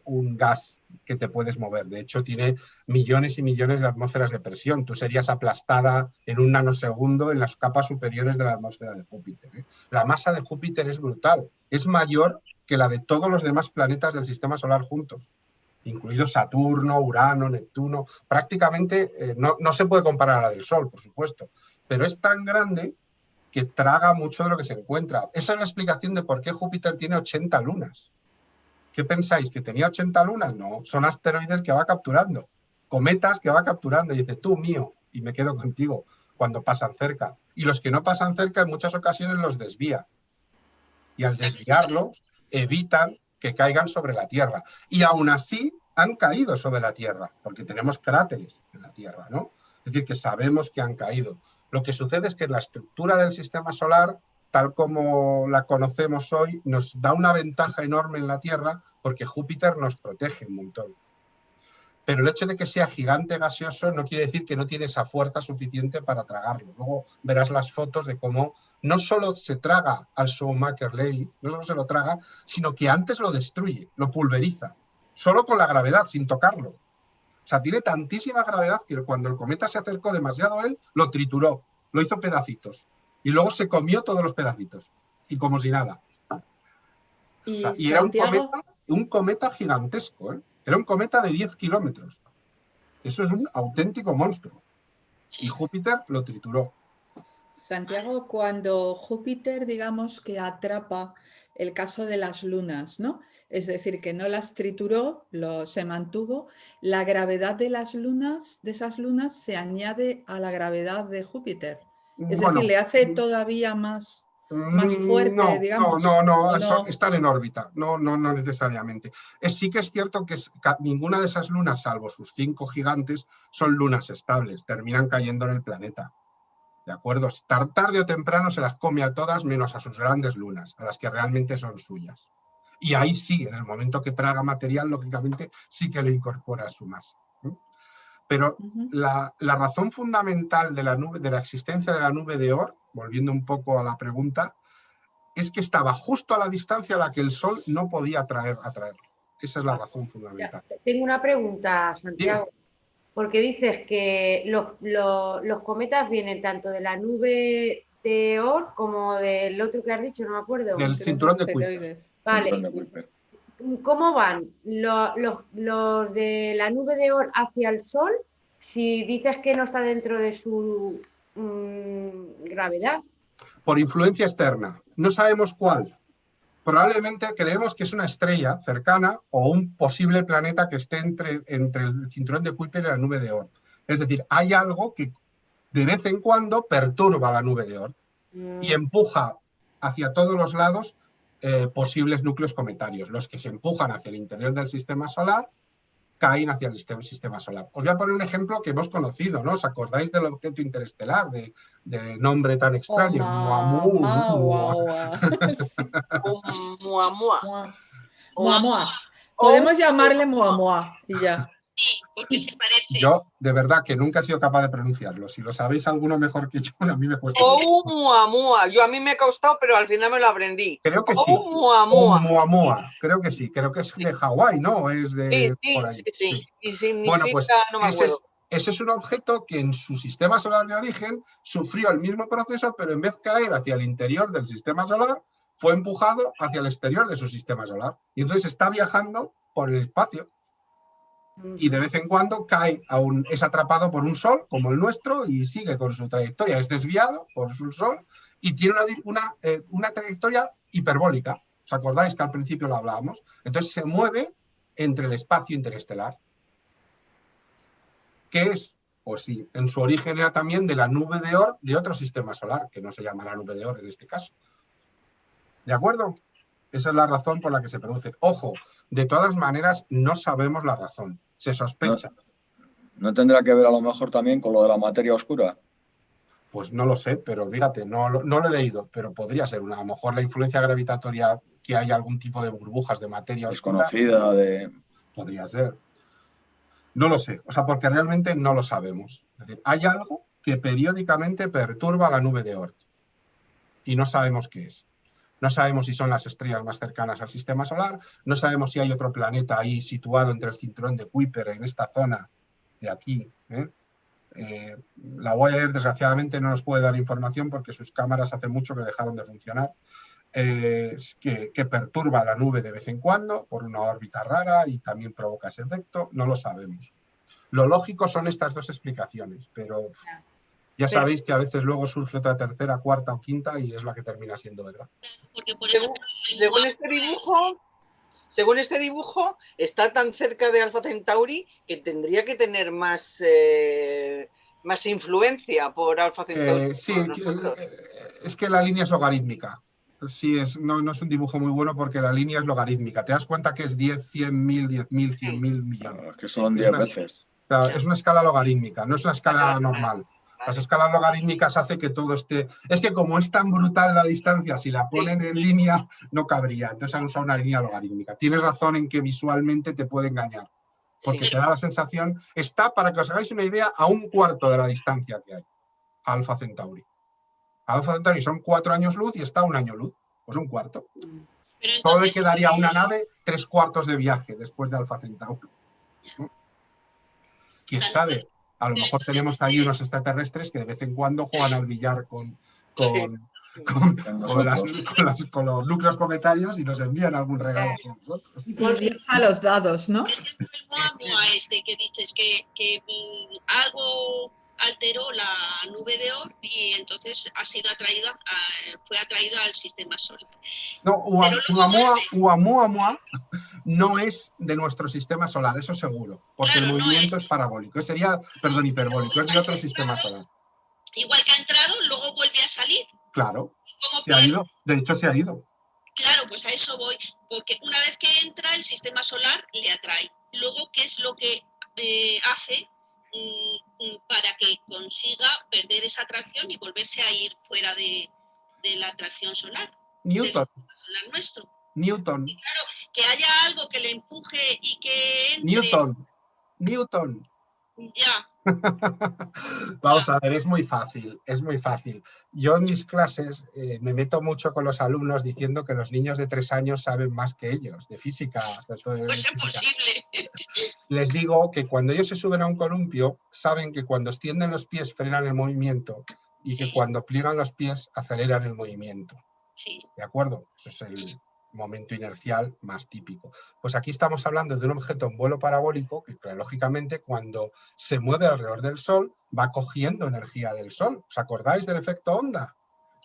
un gas que te puedes mover. De hecho, tiene millones y millones de atmósferas de presión. Tú serías aplastada en un nanosegundo en las capas superiores de la atmósfera de Júpiter. La masa de Júpiter es brutal. Es mayor que la de todos los demás planetas del sistema solar juntos, incluidos Saturno, Urano, Neptuno. Prácticamente no se puede comparar a la del Sol, por supuesto, pero es tan grande que traga mucho de lo que se encuentra. Esa es la explicación de por qué Júpiter tiene 80 lunas. ¿Qué pensáis? ¿Que tenía 80 lunas? No, son asteroides que va capturando, cometas que va capturando. Y dice, tú mío, y me quedo contigo cuando pasan cerca. Y los que no pasan cerca en muchas ocasiones los desvía. Y al desviarlos, evitan que caigan sobre la Tierra. Y aún así han caído sobre la Tierra, porque tenemos cráteres en la Tierra, ¿no? Es decir, que sabemos que han caído. Lo que sucede es que la estructura del sistema solar, tal como la conocemos hoy, nos da una ventaja enorme en la Tierra porque Júpiter nos protege un montón. Pero el hecho de que sea gigante gaseoso no quiere decir que no tiene esa fuerza suficiente para tragarlo. Luego verás las fotos de cómo no solo se traga al Shoemaker-Levy, no solo se lo traga, sino que antes lo destruye, lo pulveriza, solo con la gravedad, sin tocarlo. O sea, tiene tantísima gravedad que cuando el cometa se acercó demasiado a él, lo trituró, lo hizo pedacitos. Y luego se comió todos los pedacitos. Y como si nada. Y, o sea, y era un cometa gigantesco, ¿eh? Era un cometa de 10 kilómetros. Eso es un auténtico monstruo. Y Júpiter lo trituró. Santiago, cuando Júpiter, digamos que atrapa el caso de las lunas, ¿no? Es decir, que no las trituró, se mantuvo, la gravedad de las lunas, de esas lunas, se añade a la gravedad de Júpiter. Es decir, le hace todavía más fuerte, digamos. No, están en órbita, no necesariamente. Sí que es cierto que ninguna de esas lunas, salvo sus 5 gigantes, son lunas estables, terminan cayendo en el planeta. ¿De acuerdo? Tarde o temprano se las come a todas, menos a sus grandes lunas, a las que realmente son suyas. Y ahí sí, en el momento que traga material, lógicamente, sí que lo incorpora a su masa. Pero la razón fundamental de la existencia de la nube de Oort, volviendo un poco a la pregunta, es que estaba justo a la distancia a la que el Sol no podía atraerlo. Esa es la razón fundamental. Tengo una pregunta, Santiago. Dime. Porque dices que los cometas vienen tanto de la nube de Oort como del otro que has dicho, no me acuerdo. Del cinturón de Kuiper. Vale. ¿Cómo van los de la nube de Oort hacia el Sol si dices que no está dentro de su gravedad? Por influencia externa. No sabemos cuál. Probablemente creemos que es una estrella cercana o un posible planeta que esté entre el cinturón de Kuiper y la nube de Oort. Es decir, hay algo que de vez en cuando perturba la nube de Oort y empuja hacia todos los lados posibles núcleos cometarios. Los que se empujan hacia el interior del sistema solar caen hacia el sistema solar. Os voy a poner un ejemplo que hemos conocido, ¿no? ¿Os acordáis del objeto interestelar, de nombre tan extraño? Muamua. Podemos llamarle Muamua y ya. Sí, porque se parece. Yo, de verdad, que nunca he sido capaz de pronunciarlo. Si lo sabéis alguno mejor que yo, a mí me cuesta. Muamua. Yo a mí me ha costado, pero al final me lo aprendí. Creo que sí. Muamua. Creo que sí. Creo que es de Hawái, ¿no? Es de por ahí. Sí. Y significa, bueno, pues no me acuerdo. Ese es un objeto que en su sistema solar de origen sufrió el mismo proceso, pero en vez de caer hacia el interior del sistema solar, fue empujado hacia el exterior de su sistema solar. Y entonces está viajando por el espacio. Y de vez en cuando es atrapado por un sol como el nuestro y sigue con su trayectoria. Es desviado por su sol y tiene una trayectoria hiperbólica. ¿Os acordáis que al principio lo hablábamos? Entonces se mueve entre el espacio interestelar. ¿Qué es? Pues sí, en su origen era también de la nube de Oort de otro sistema solar, que no se llama la nube de Oort en este caso. ¿De acuerdo? Esa es la razón por la que se produce. Ojo, de todas maneras no sabemos la razón. Se sospecha. ¿No tendrá que ver a lo mejor también con lo de la materia oscura? Pues no lo sé, pero fíjate, no lo he leído, pero podría ser a lo mejor la influencia gravitatoria, que hay algún tipo de burbujas de materia oscura. Desconocida. Podría ser. No lo sé, o sea, porque realmente no lo sabemos. Es decir, hay algo que periódicamente perturba la nube de Oort y no sabemos qué es. No sabemos si son las estrellas más cercanas al sistema solar, no sabemos si hay otro planeta ahí situado entre el cinturón de Kuiper en esta zona de aquí. La Voyager desgraciadamente no nos puede dar información porque sus cámaras hace mucho que dejaron de funcionar, que perturba la nube de vez en cuando por una órbita rara y también provoca ese efecto, no lo sabemos. Lo lógico son estas dos explicaciones, pero ya sabéis que a veces luego surge otra tercera, cuarta o quinta y es la que termina siendo verdad. Porque, por ejemplo, según este dibujo, está tan cerca de Alpha Centauri que tendría que tener más influencia por Alpha Centauri. Sí, es que la línea es logarítmica. Sí, no es un dibujo muy bueno porque la línea es logarítmica. Te das cuenta que es 10, 100.000, 10.000, 100.000 millones. Claro, que son 10 veces. Claro, es una escala logarítmica, no es una escala normal. Las escalas logarítmicas hace que todo esté... Es que como es tan brutal la distancia, si la ponen en línea, no cabría. Entonces han usado una línea logarítmica. Tienes razón en que visualmente te puede engañar. porque te da la sensación, está, para que os hagáis una idea, a un cuarto de la distancia que hay a Alfa Centauri. Alfa Centauri son 4 años luz y está a 1 año luz, pues un cuarto. Pero Solo entonces, le quedaría a una nave 3 cuartos de viaje después de Alfa Centauri. ¿Quién sabe? A lo mejor tenemos ahí unos extraterrestres que de vez en cuando juegan al billar con los núcleos cometarios y nos envían algún regalo a nosotros. Y a los dados, ¿no? por ejemplo, el Moamua este que dices que algo alteró la nube de Oort y entonces fue atraído al sistema solar. No, Oumuamua no es de nuestro sistema solar, eso seguro, porque Claro, el no movimiento es. es parabólico, sería, perdón, hiperbólico, es de otro sistema solar. Igual que ha entrado, luego vuelve a salir. Claro, Como se ha ido, de hecho se ha ido. Claro, pues a eso voy, porque una vez que entra el sistema solar le atrae. Luego, ¿qué es lo que hace para que consiga perder esa atracción y volverse a ir fuera de la atracción solar? Newton. Del sistema solar nuestro. Newton. Y claro, que haya algo que le empuje y que entre. Newton. Ya. Vamos a ver, es muy fácil. Yo en mis clases me meto mucho con los alumnos diciendo que los niños de 3 años saben más que ellos, de física. Sobre todo Pues es posible. Les digo que cuando ellos se suben a un columpio, saben que cuando extienden los pies frenan el movimiento y que cuando pliegan los pies aceleran el movimiento. Sí. ¿De acuerdo? Eso es el momento inercial más típico. Pues aquí estamos hablando de un objeto en vuelo parabólico que, lógicamente, cuando se mueve alrededor del Sol, va cogiendo energía del Sol. ¿Os acordáis del efecto onda?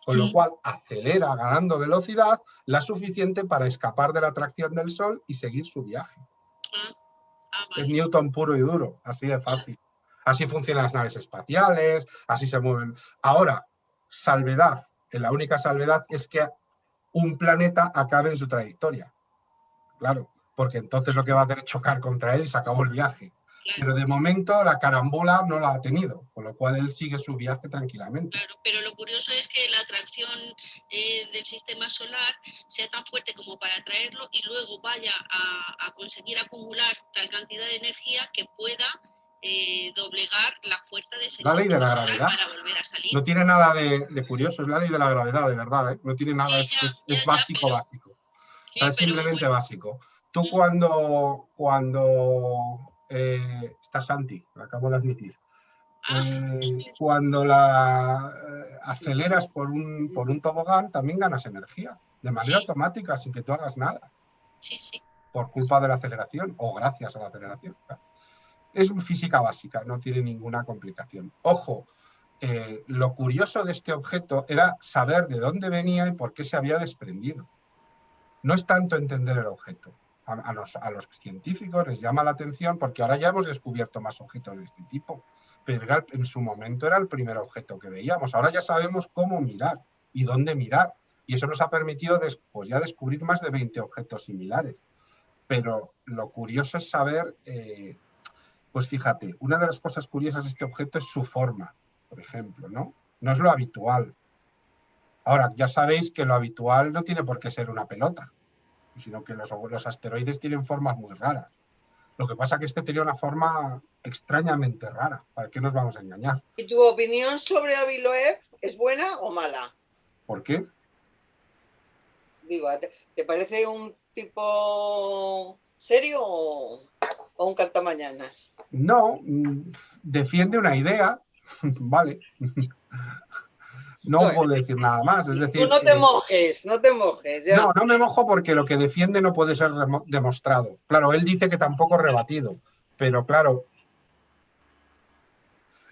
Con lo cual acelera ganando velocidad la suficiente para escapar de la atracción del Sol y seguir su viaje. Vale. Es Newton puro y duro, así de fácil. Así funcionan las naves espaciales, así se mueven. Ahora, salvedad. La única salvedad es que un planeta acabe en su trayectoria. Claro, porque entonces lo que va a hacer es chocar contra él y se acabó el viaje. Claro. Pero de momento la carambola no la ha tenido, con lo cual él sigue su viaje tranquilamente. Claro, pero lo curioso es que la atracción del sistema solar sea tan fuerte como para atraerlo y luego vaya a conseguir acumular tal cantidad de energía que pueda doblegar la fuerza de ese la ley de la solar gravedad para volver a salir. No tiene nada de curioso, es la ley de la gravedad, de verdad, ¿eh? No tiene nada, es básico, pero, básico. Sí, es simplemente básico. Tú cuando está Santi, lo acabo de admitir, cuando la aceleras por un tobogán, también ganas energía, de manera automática, sin que tú hagas nada. Sí. Por culpa de la aceleración, o gracias a la aceleración. Es física básica, no tiene ninguna complicación. Ojo, lo curioso de este objeto era saber de dónde venía y por qué se había desprendido. No es tanto entender el objeto. A los científicos les llama la atención porque ahora ya hemos descubierto más objetos de este tipo, pero en su momento era el primer objeto que veíamos. Ahora ya sabemos cómo mirar y dónde mirar, y eso nos ha permitido después ya descubrir más de 20 objetos similares. Pero lo curioso es saber... Pues fíjate, una de las cosas curiosas de este objeto es su forma, por ejemplo, ¿no? No es lo habitual. Ahora, ya sabéis que lo habitual no tiene por qué ser una pelota, sino que los asteroides tienen formas muy raras. Lo que pasa es que este tenía una forma extrañamente rara. ¿Para qué nos vamos a engañar? ¿Y tu opinión sobre Aviloev es buena o mala? ¿Por qué? Digo, ¿te parece un tipo serio o un cantamañanas? No, defiende una idea, vale. No puedo decir nada más. Es decir, tú no te mojes. Ya. No me mojo porque lo que defiende no puede ser demostrado. Claro, él dice que tampoco rebatido, pero claro.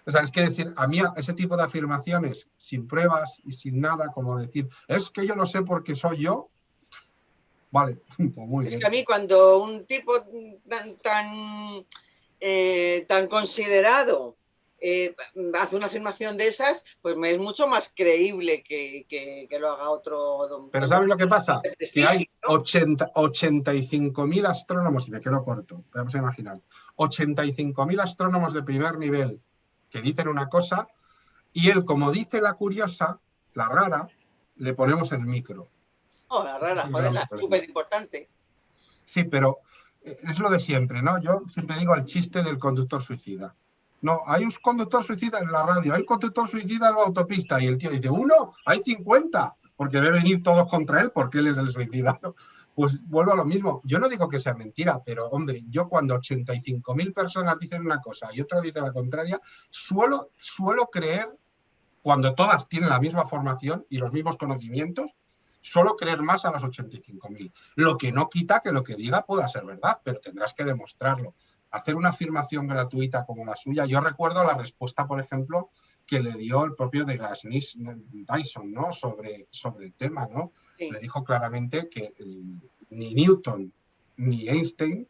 O sea, es que decir, a mí ese tipo de afirmaciones sin pruebas y sin nada, como decir, es que yo lo sé porque soy yo. Vale, pues muy bien. Es que a mí cuando un tipo tan considerado hace una afirmación de esas, pues me es mucho más creíble que lo haga otro. Pero ¿sabes lo que pasa? Que hay 85.000 astrónomos, y me quedo corto, podemos imaginar, 85.000 astrónomos de primer nivel que dicen una cosa, y él, como dice la curiosa, la rara, le ponemos el micro. Oh, la rara, joder, súper importante. Sí, pero es lo de siempre, ¿no? Yo siempre digo el chiste del conductor suicida. No, hay un conductor suicida en la radio, hay un conductor suicida en la autopista, y el tío dice, ¿1? Hay 50, porque debe venir todos contra él porque él es el suicida, ¿no? Pues vuelvo a lo mismo. Yo no digo que sea mentira, pero, hombre, yo cuando 85.000 personas dicen una cosa y otra dice la contraria, suelo creer, cuando todas tienen la misma formación y los mismos conocimientos, suelo creer más a las 85.000. Lo que no quita que lo que diga pueda ser verdad, pero tendrás que demostrarlo. Hacer una afirmación gratuita como la suya, yo recuerdo la respuesta, por ejemplo, que le dio el propio deGrasse Tyson, ¿no? sobre el tema, ¿no? Sí. Le dijo claramente que ni Newton ni Einstein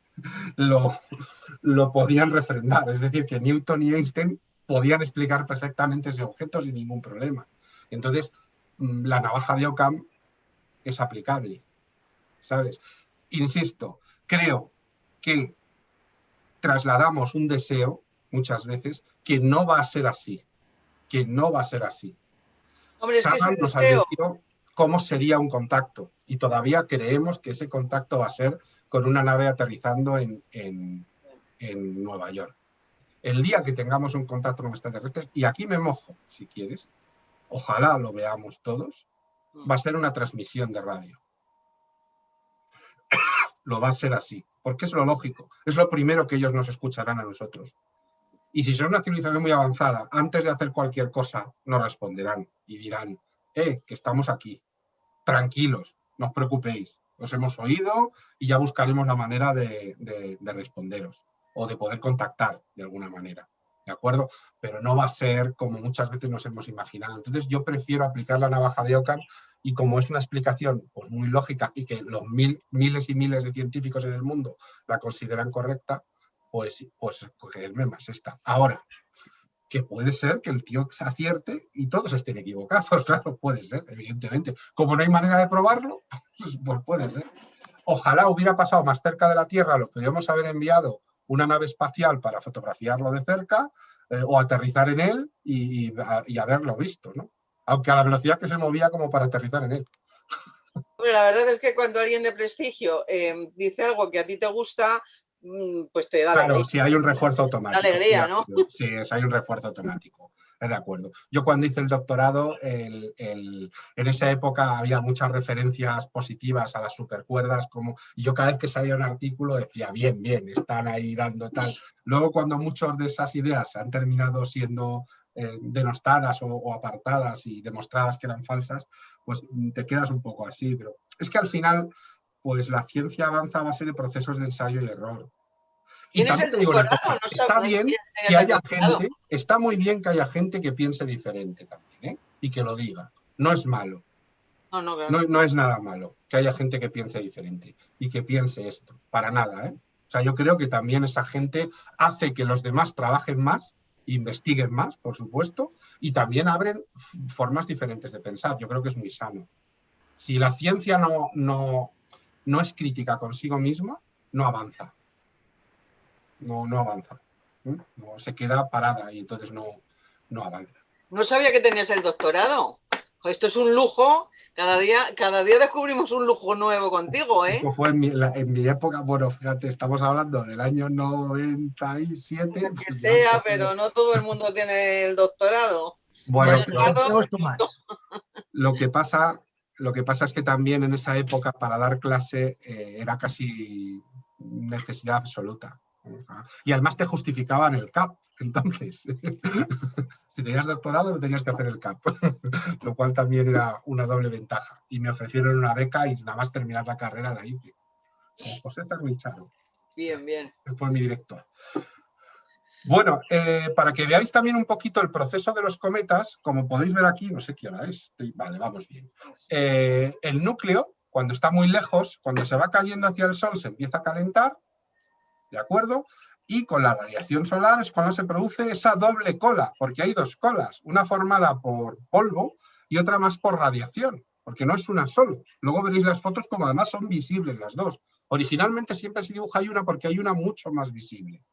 lo podían refrendar, es decir, que Newton y Einstein podían explicar perfectamente ese objeto sin ningún problema. Entonces, la navaja de Occam es aplicable, ¿sabes? Insisto, creo que trasladamos un deseo, muchas veces, que no va a ser así, que no va a ser así. Hombre, Sagan nos advirtió cómo sería un contacto, y todavía creemos que ese contacto va a ser con una nave aterrizando en Nueva York. El día que tengamos un contacto con extraterrestres, y aquí me mojo, si quieres, ojalá lo veamos todos, va a ser una transmisión de radio. Lo va a ser así, porque es lo lógico, es lo primero que ellos nos escucharán a nosotros. Y si son una civilización muy avanzada, antes de hacer cualquier cosa, nos responderán y dirán, que estamos aquí, tranquilos, no os preocupéis, os hemos oído y ya buscaremos la manera de responderos o de poder contactar de alguna manera, ¿de acuerdo? Pero no va a ser como muchas veces nos hemos imaginado. Entonces yo prefiero aplicar la navaja de Occam, y como es una explicación pues, muy lógica y que los miles y miles de científicos en el mundo la consideran correcta, pues creerme más esta. Ahora, que puede ser que el tío se acierte y todos estén equivocados, claro, puede ser, evidentemente. Como no hay manera de probarlo, pues puede ser. Ojalá hubiera pasado más cerca de la Tierra, lo podríamos haber enviado una nave espacial para fotografiarlo de cerca o aterrizar en él y haberlo visto, ¿no? Aunque a la velocidad que se movía como para aterrizar en él. Bueno, la verdad es que cuando alguien de prestigio dice algo que a ti te gusta, pues te da claro, alegría. si hay un refuerzo automático. Alegría, ¿no? Sí, si hay un refuerzo automático, de acuerdo. Yo cuando hice el doctorado, en esa época había muchas referencias positivas a las supercuerdas, y yo cada vez que salía un artículo decía, bien, están ahí dando tal. Luego cuando muchas de esas ideas han terminado siendo denostadas o apartadas y demostradas que eran falsas, pues te quedas un poco así. Pero es que al final, pues la ciencia avanza a base de procesos de ensayo y error. Y también te digo una cosa, está bien que haya gente, está muy bien que haya gente que piense diferente también, y que lo diga. No es malo. No es nada malo que haya gente que piense diferente y que piense esto, para nada, O sea, yo creo que también esa gente hace que los demás trabajen más, investiguen más, por supuesto, y también abren formas diferentes de pensar. Yo creo que es muy sano. Si la ciencia no es crítica consigo misma, no avanza. No avanza. No, se queda parada y entonces no avanza. No sabía que tenías el doctorado. Esto es un lujo. Cada día descubrimos un lujo nuevo contigo, ¿eh? Eso fue en mi época, bueno, fíjate, estamos hablando del año 97. Que sea, pero no todo el mundo tiene el doctorado. Bueno, lo que pasa es que también en esa época para dar clase era casi necesidad absoluta. Y además te justificaban el CAP, entonces. Si tenías doctorado no tenías que hacer el CAP, lo cual también era una doble ventaja. Y me ofrecieron una beca y nada más terminar la carrera la hice. José Cernicharo. Bien. Que fue mi director. Bueno, para que veáis también un poquito el proceso de los cometas, como podéis ver aquí, no sé qué hora es, vale, vamos bien. El núcleo, cuando está muy lejos, cuando se va cayendo hacia el Sol, se empieza a calentar, ¿de acuerdo? Y con la radiación solar es cuando se produce esa doble cola, porque hay dos colas, una formada por polvo y otra más por radiación, porque no es una solo. Luego veréis las fotos como además son visibles las dos. Originalmente siempre se dibuja una porque hay una mucho más visible.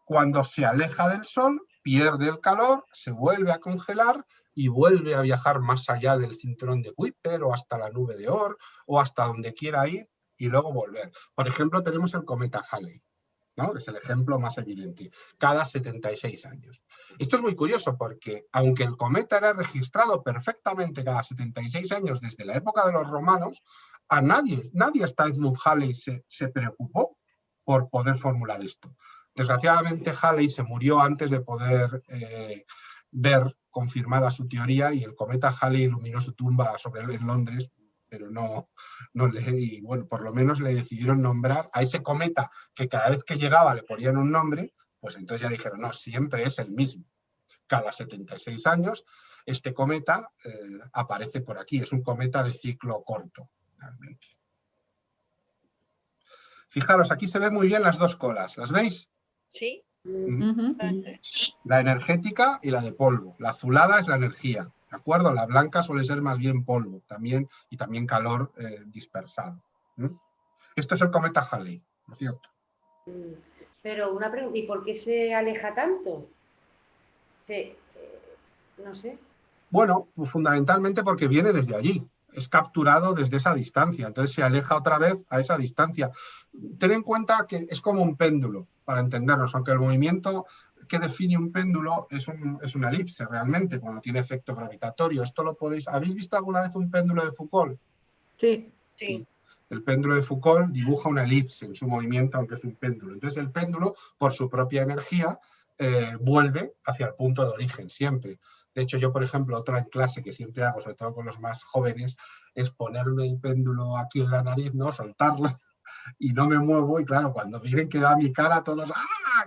Cuando se aleja del Sol, pierde el calor, se vuelve a congelar y vuelve a viajar más allá del cinturón de Kuiper o hasta la nube de Oort o hasta donde quiera ir y luego volver. Por ejemplo, tenemos el cometa Halley, ¿no? Es el ejemplo más evidente, cada 76 años. Esto es muy curioso porque, aunque el cometa era registrado perfectamente cada 76 años desde la época de los romanos, a nadie hasta Edmund Halley se preocupó por poder formular esto. Desgraciadamente, Halley se murió antes de poder ver confirmada su teoría, y el cometa Halley iluminó su tumba en Londres, pero no y bueno, por lo menos le decidieron nombrar a ese cometa que cada vez que llegaba le ponían un nombre, pues entonces ya dijeron, no, siempre es el mismo. Cada 76 años este cometa aparece por aquí, es un cometa de ciclo corto, realmente. Fijaros, aquí se ven muy bien las dos colas, ¿las veis? Sí. Sí. La energética y la de polvo. La azulada es la energía, ¿de acuerdo? La blanca suele ser más bien polvo también, y también calor dispersado. Esto es el cometa Halley, por cierto. Pero una pregunta, ¿y por qué se aleja tanto? No sé. Bueno, fundamentalmente porque viene desde allí. Es capturado desde esa distancia, entonces se aleja otra vez a esa distancia. Ten en cuenta que es como un péndulo, para entendernos, aunque el movimiento que define un péndulo es una elipse realmente, cuando tiene efecto gravitatorio. Esto lo podéis... ¿Habéis visto alguna vez un péndulo de Foucault? Sí. Sí. El péndulo de Foucault dibuja una elipse en su movimiento, aunque es un péndulo. Entonces el péndulo, por su propia energía, vuelve hacia el punto de origen siempre. De hecho, yo, por ejemplo, otra en clase que siempre hago, sobre todo con los más jóvenes, es ponerme el péndulo aquí en la nariz, ¿no? Soltarlo, y no me muevo, y claro, cuando miren que da mi cara, todos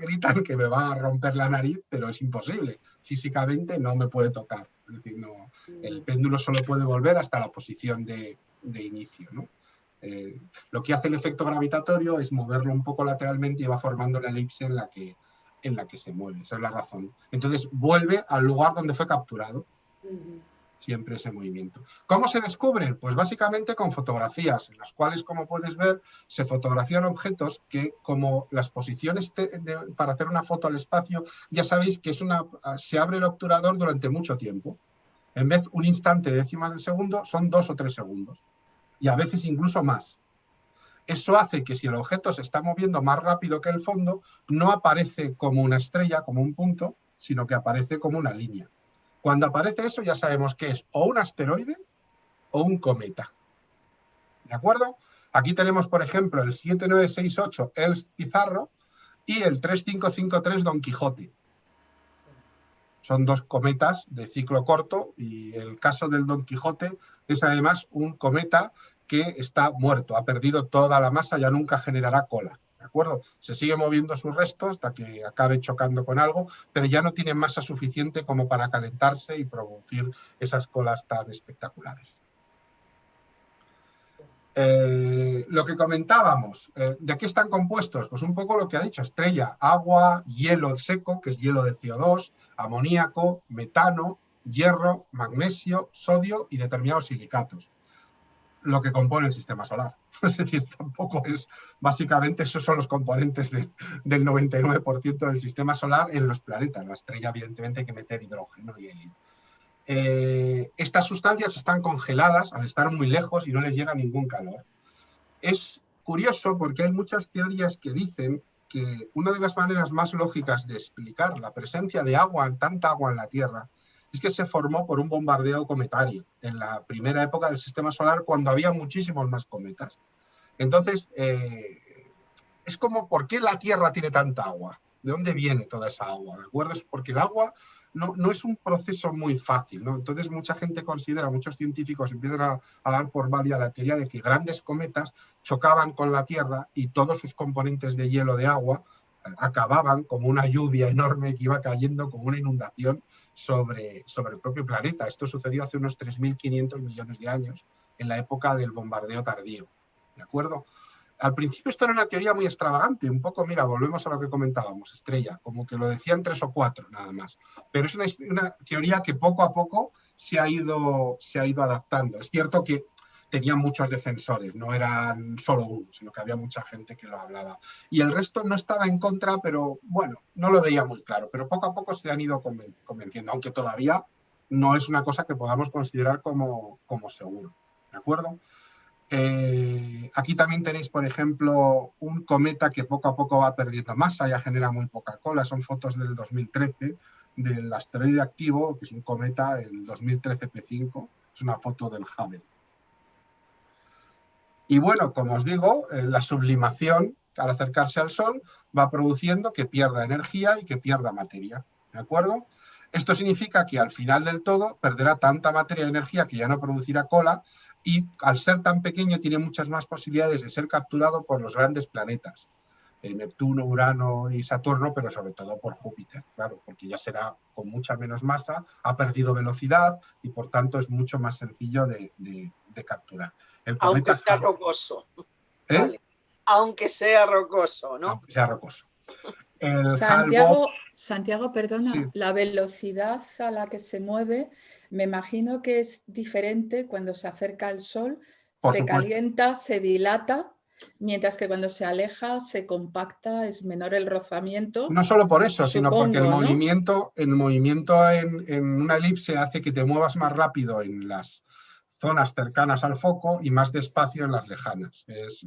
gritan que me va a romper la nariz, pero es imposible. Físicamente no me puede tocar. Es decir, no, el péndulo solo puede volver hasta la posición de inicio, ¿no? Lo que hace el efecto gravitatorio es moverlo un poco lateralmente y va formando la elipse en la que se mueve. Esa es la razón. Entonces vuelve al lugar donde fue capturado. Siempre ese movimiento. ¿Cómo se descubre? Pues básicamente con fotografías, en las cuales, como puedes ver, se fotografían objetos que, como las posiciones para hacer una foto al espacio, ya sabéis que se abre el obturador durante mucho tiempo. En vez de un instante de décimas de segundo, son 2 o 3 segundos. Y a veces incluso más. Eso hace que si el objeto se está moviendo más rápido que el fondo, no aparece como una estrella, como un punto, sino que aparece como una línea. Cuando aparece eso ya sabemos que es o un asteroide o un cometa. ¿De acuerdo? Aquí tenemos, por ejemplo, el 7968 Elst Pizarro y el 3553 Don Quijote. Son dos cometas de ciclo corto, y el caso del Don Quijote es además un cometa que está muerto, ha perdido toda la masa, ya nunca generará cola. ¿De acuerdo? Se sigue moviendo su resto hasta que acabe chocando con algo, pero ya no tiene masa suficiente como para calentarse y producir esas colas tan espectaculares. Lo que comentábamos, ¿de qué están compuestos? Pues un poco lo que ha dicho Estrella: agua, hielo seco, que es hielo de CO2, amoníaco, metano, hierro, magnesio, sodio y determinados silicatos. Lo que compone el sistema solar. Es decir, tampoco es... Básicamente esos son los componentes del 99% del sistema solar en los planetas. La estrella, evidentemente, hay que meter hidrógeno y helio. Estas sustancias están congeladas al estar muy lejos y no les llega ningún calor. Es curioso porque hay muchas teorías que dicen que una de las maneras más lógicas de explicar la presencia de agua, tanta agua en la Tierra, es que se formó por un bombardeo cometario en la primera época del sistema solar, cuando había muchísimos más cometas. Entonces, es como, ¿por qué la Tierra tiene tanta agua? ¿De dónde viene toda esa agua? ¿De acuerdo? Es porque el agua no es un proceso muy fácil, ¿no? Entonces mucha gente considera, muchos científicos empiezan a dar por válida la teoría de que grandes cometas chocaban con la Tierra y todos sus componentes de hielo, de agua, acababan como una lluvia enorme que iba cayendo como una inundación sobre el propio planeta. Esto sucedió hace unos 3.500 millones de años, en la época del bombardeo tardío. ¿De acuerdo? Al principio esto era una teoría muy extravagante, un poco, mira, volvemos a lo que comentábamos, Estrella, como que lo decían 3 o 4 nada más. Pero es una teoría que poco a poco se ha ido adaptando. Es cierto que tenía muchos defensores, no eran solo uno, sino que había mucha gente que lo hablaba. Y el resto no estaba en contra, pero bueno, no lo veía muy claro. Pero poco a poco se han ido convenciendo, aunque todavía no es una cosa que podamos considerar como seguro. ¿De acuerdo? Aquí también tenéis, por ejemplo, un cometa que poco a poco va perdiendo masa, ya genera muy poca cola. Son fotos del 2013 del asteroide activo, que es un cometa, el 2013 P5. Es una foto del Hubble. Y bueno, como os digo, la sublimación al acercarse al Sol va produciendo que pierda energía y que pierda materia. ¿De acuerdo? Esto significa que al final del todo perderá tanta materia y energía que ya no producirá cola, y al ser tan pequeño tiene muchas más posibilidades de ser capturado por los grandes planetas, Neptuno, Urano y Saturno, pero sobre todo por Júpiter, claro, porque ya será con mucha menos masa, ha perdido velocidad y por tanto es mucho más sencillo de capturar. El cometa aunque sea rocoso. ¿Eh? Vale. Aunque sea rocoso, ¿no? Aunque sea rocoso. Santiago, perdona, sí. La velocidad a la que se mueve, me imagino que es diferente cuando se acerca al Sol, Por se supuesto. calienta, se dilata, mientras que cuando se aleja, se compacta, es menor el rozamiento. No solo por eso, sino porque el ¿no? movimiento en una elipse hace que te muevas más rápido en las zonas cercanas al foco y más despacio en las lejanas. Es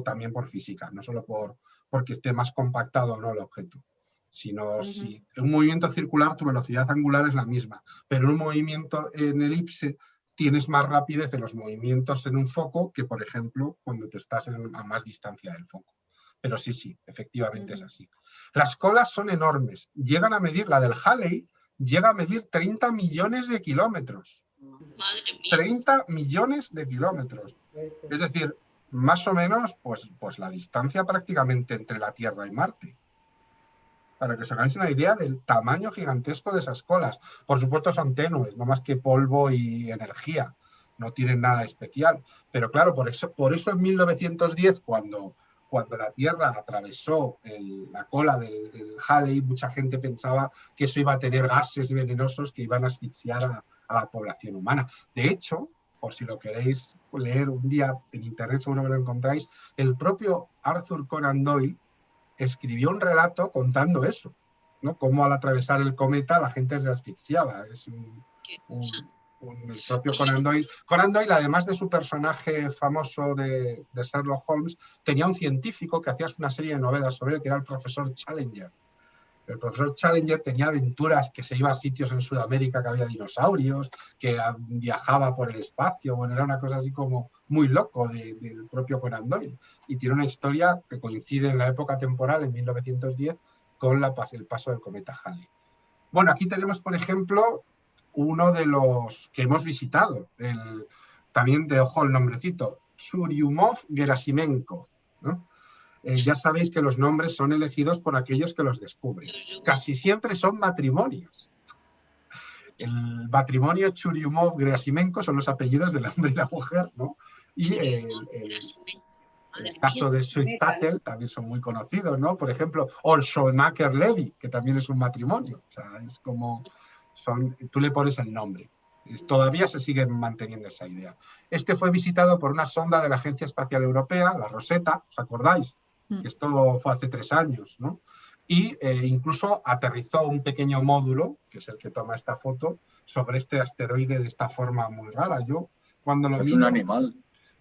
también por física, no solo porque esté más compactado o no el objeto, sino si en un movimiento circular tu velocidad angular es la misma, pero en un movimiento en elipse tienes más rapidez en los movimientos en un foco que, por ejemplo, cuando te estás a más distancia del foco. Pero sí, efectivamente es así. Las colas son enormes. Llegan a medir, la del Halley llega a medir 30 millones de kilómetros. Madre mía. 30 millones de kilómetros. Es decir, más o menos pues la distancia prácticamente entre la Tierra y Marte. Para que os hagáis una idea del tamaño gigantesco de esas colas. Por supuesto son tenues, no más que polvo y energía. No tienen nada especial. Pero claro, por eso en 1910, cuando la Tierra atravesó la cola del Halley, mucha gente pensaba que eso iba a tener gases venenosos que iban a asfixiar a la población humana. De hecho, por si lo queréis leer un día en internet, seguro que lo encontráis, el propio Arthur Conan Doyle escribió un relato contando eso, ¿no? Cómo al atravesar el cometa la gente se asfixiaba. Es el propio Conan Doyle. Conan Doyle, además de su personaje famoso de Sherlock Holmes, tenía un científico que hacía una serie de novelas sobre él, que era el profesor Challenger. El profesor Challenger tenía aventuras, que se iba a sitios en Sudamérica que había dinosaurios, que viajaba por el espacio. Bueno, era una cosa así como muy loco del propio Conan Doyle. Y tiene una historia que coincide en la época temporal, en 1910, con el paso del cometa Halley. Bueno, aquí tenemos, por ejemplo, uno de los que hemos visitado, también de ojo el nombrecito, Churyumov-Gerasimenko, ¿no? Ya sabéis que los nombres son elegidos por aquellos que los descubren. Casi siempre son matrimonios. El matrimonio Churyumov-Gerasimenko son los apellidos del hombre y la mujer, ¿no? Y el caso de Swift-Tuttle también son muy conocidos, ¿no? Por ejemplo, Olshoemaker-Levy, que también es un matrimonio. O sea, es como tú le pones el nombre. Todavía se sigue manteniendo esa idea. Este fue visitado por una sonda de la Agencia Espacial Europea, la Rosetta, ¿os acordáis? Esto fue hace 3 años, ¿no? Y incluso aterrizó un pequeño módulo, que es el que toma esta foto, sobre este asteroide de esta forma muy rara. Yo, cuando lo vi, un animal.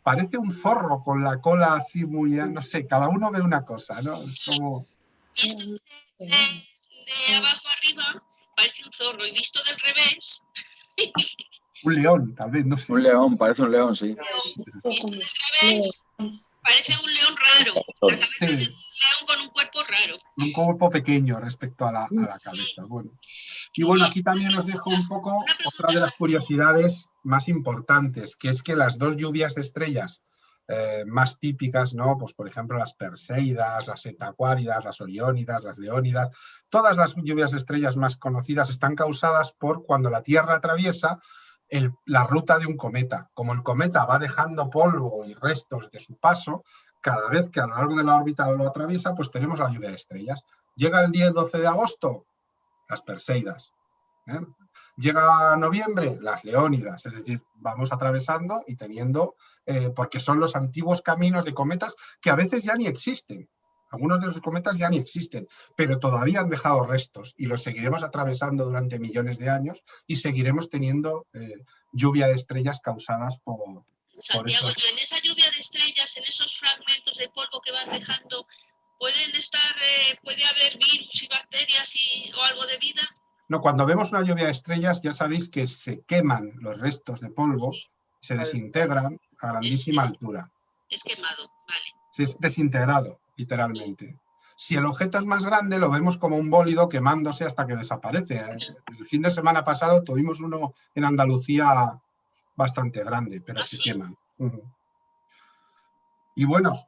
Parece un zorro con la cola así muy, no sé, cada uno ve una cosa, ¿no? Es como... Visto de abajo arriba, parece un zorro, y visto del revés... Un león, tal vez, no sé. Un león, parece un león, sí. Visto del revés, parece un león raro. La cabeza de un león con un cuerpo raro. Un cuerpo pequeño respecto a la cabeza. Bueno. Y bueno, aquí también os dejo un poco otra de las curiosidades más importantes, que es que las 2 lluvias de estrellas más típicas, ¿no? Pues por ejemplo las Perseidas, las Etaquáridas, las Oriónidas, las Leónidas, todas las lluvias de estrellas más conocidas están causadas por cuando la Tierra atraviesa la ruta de un cometa. Como el cometa va dejando polvo y restos de su paso, cada vez que a lo largo de la órbita lo atraviesa, pues tenemos la lluvia de estrellas. Llega el 10-12 de agosto, las Perseidas. Llega noviembre, las Leónidas. Es decir, vamos atravesando y teniendo, porque son los antiguos caminos de cometas que a veces ya ni existen. Algunos de esos cometas ya ni existen, pero todavía han dejado restos y los seguiremos atravesando durante millones de años y seguiremos teniendo lluvia de estrellas causadas Santiago, y en esa lluvia de estrellas, en esos fragmentos de polvo que van dejando, ¿puede haber virus y bacterias o algo de vida? No, cuando vemos una lluvia de estrellas ya sabéis que se queman los restos de polvo, Sí. se desintegran a grandísima altura. Es quemado, vale. Es desintegrado, literalmente. Si el objeto es más grande, lo vemos como un bólido quemándose hasta que desaparece. El fin de semana pasado tuvimos uno en Andalucía bastante grande, pero se queman. Y bueno,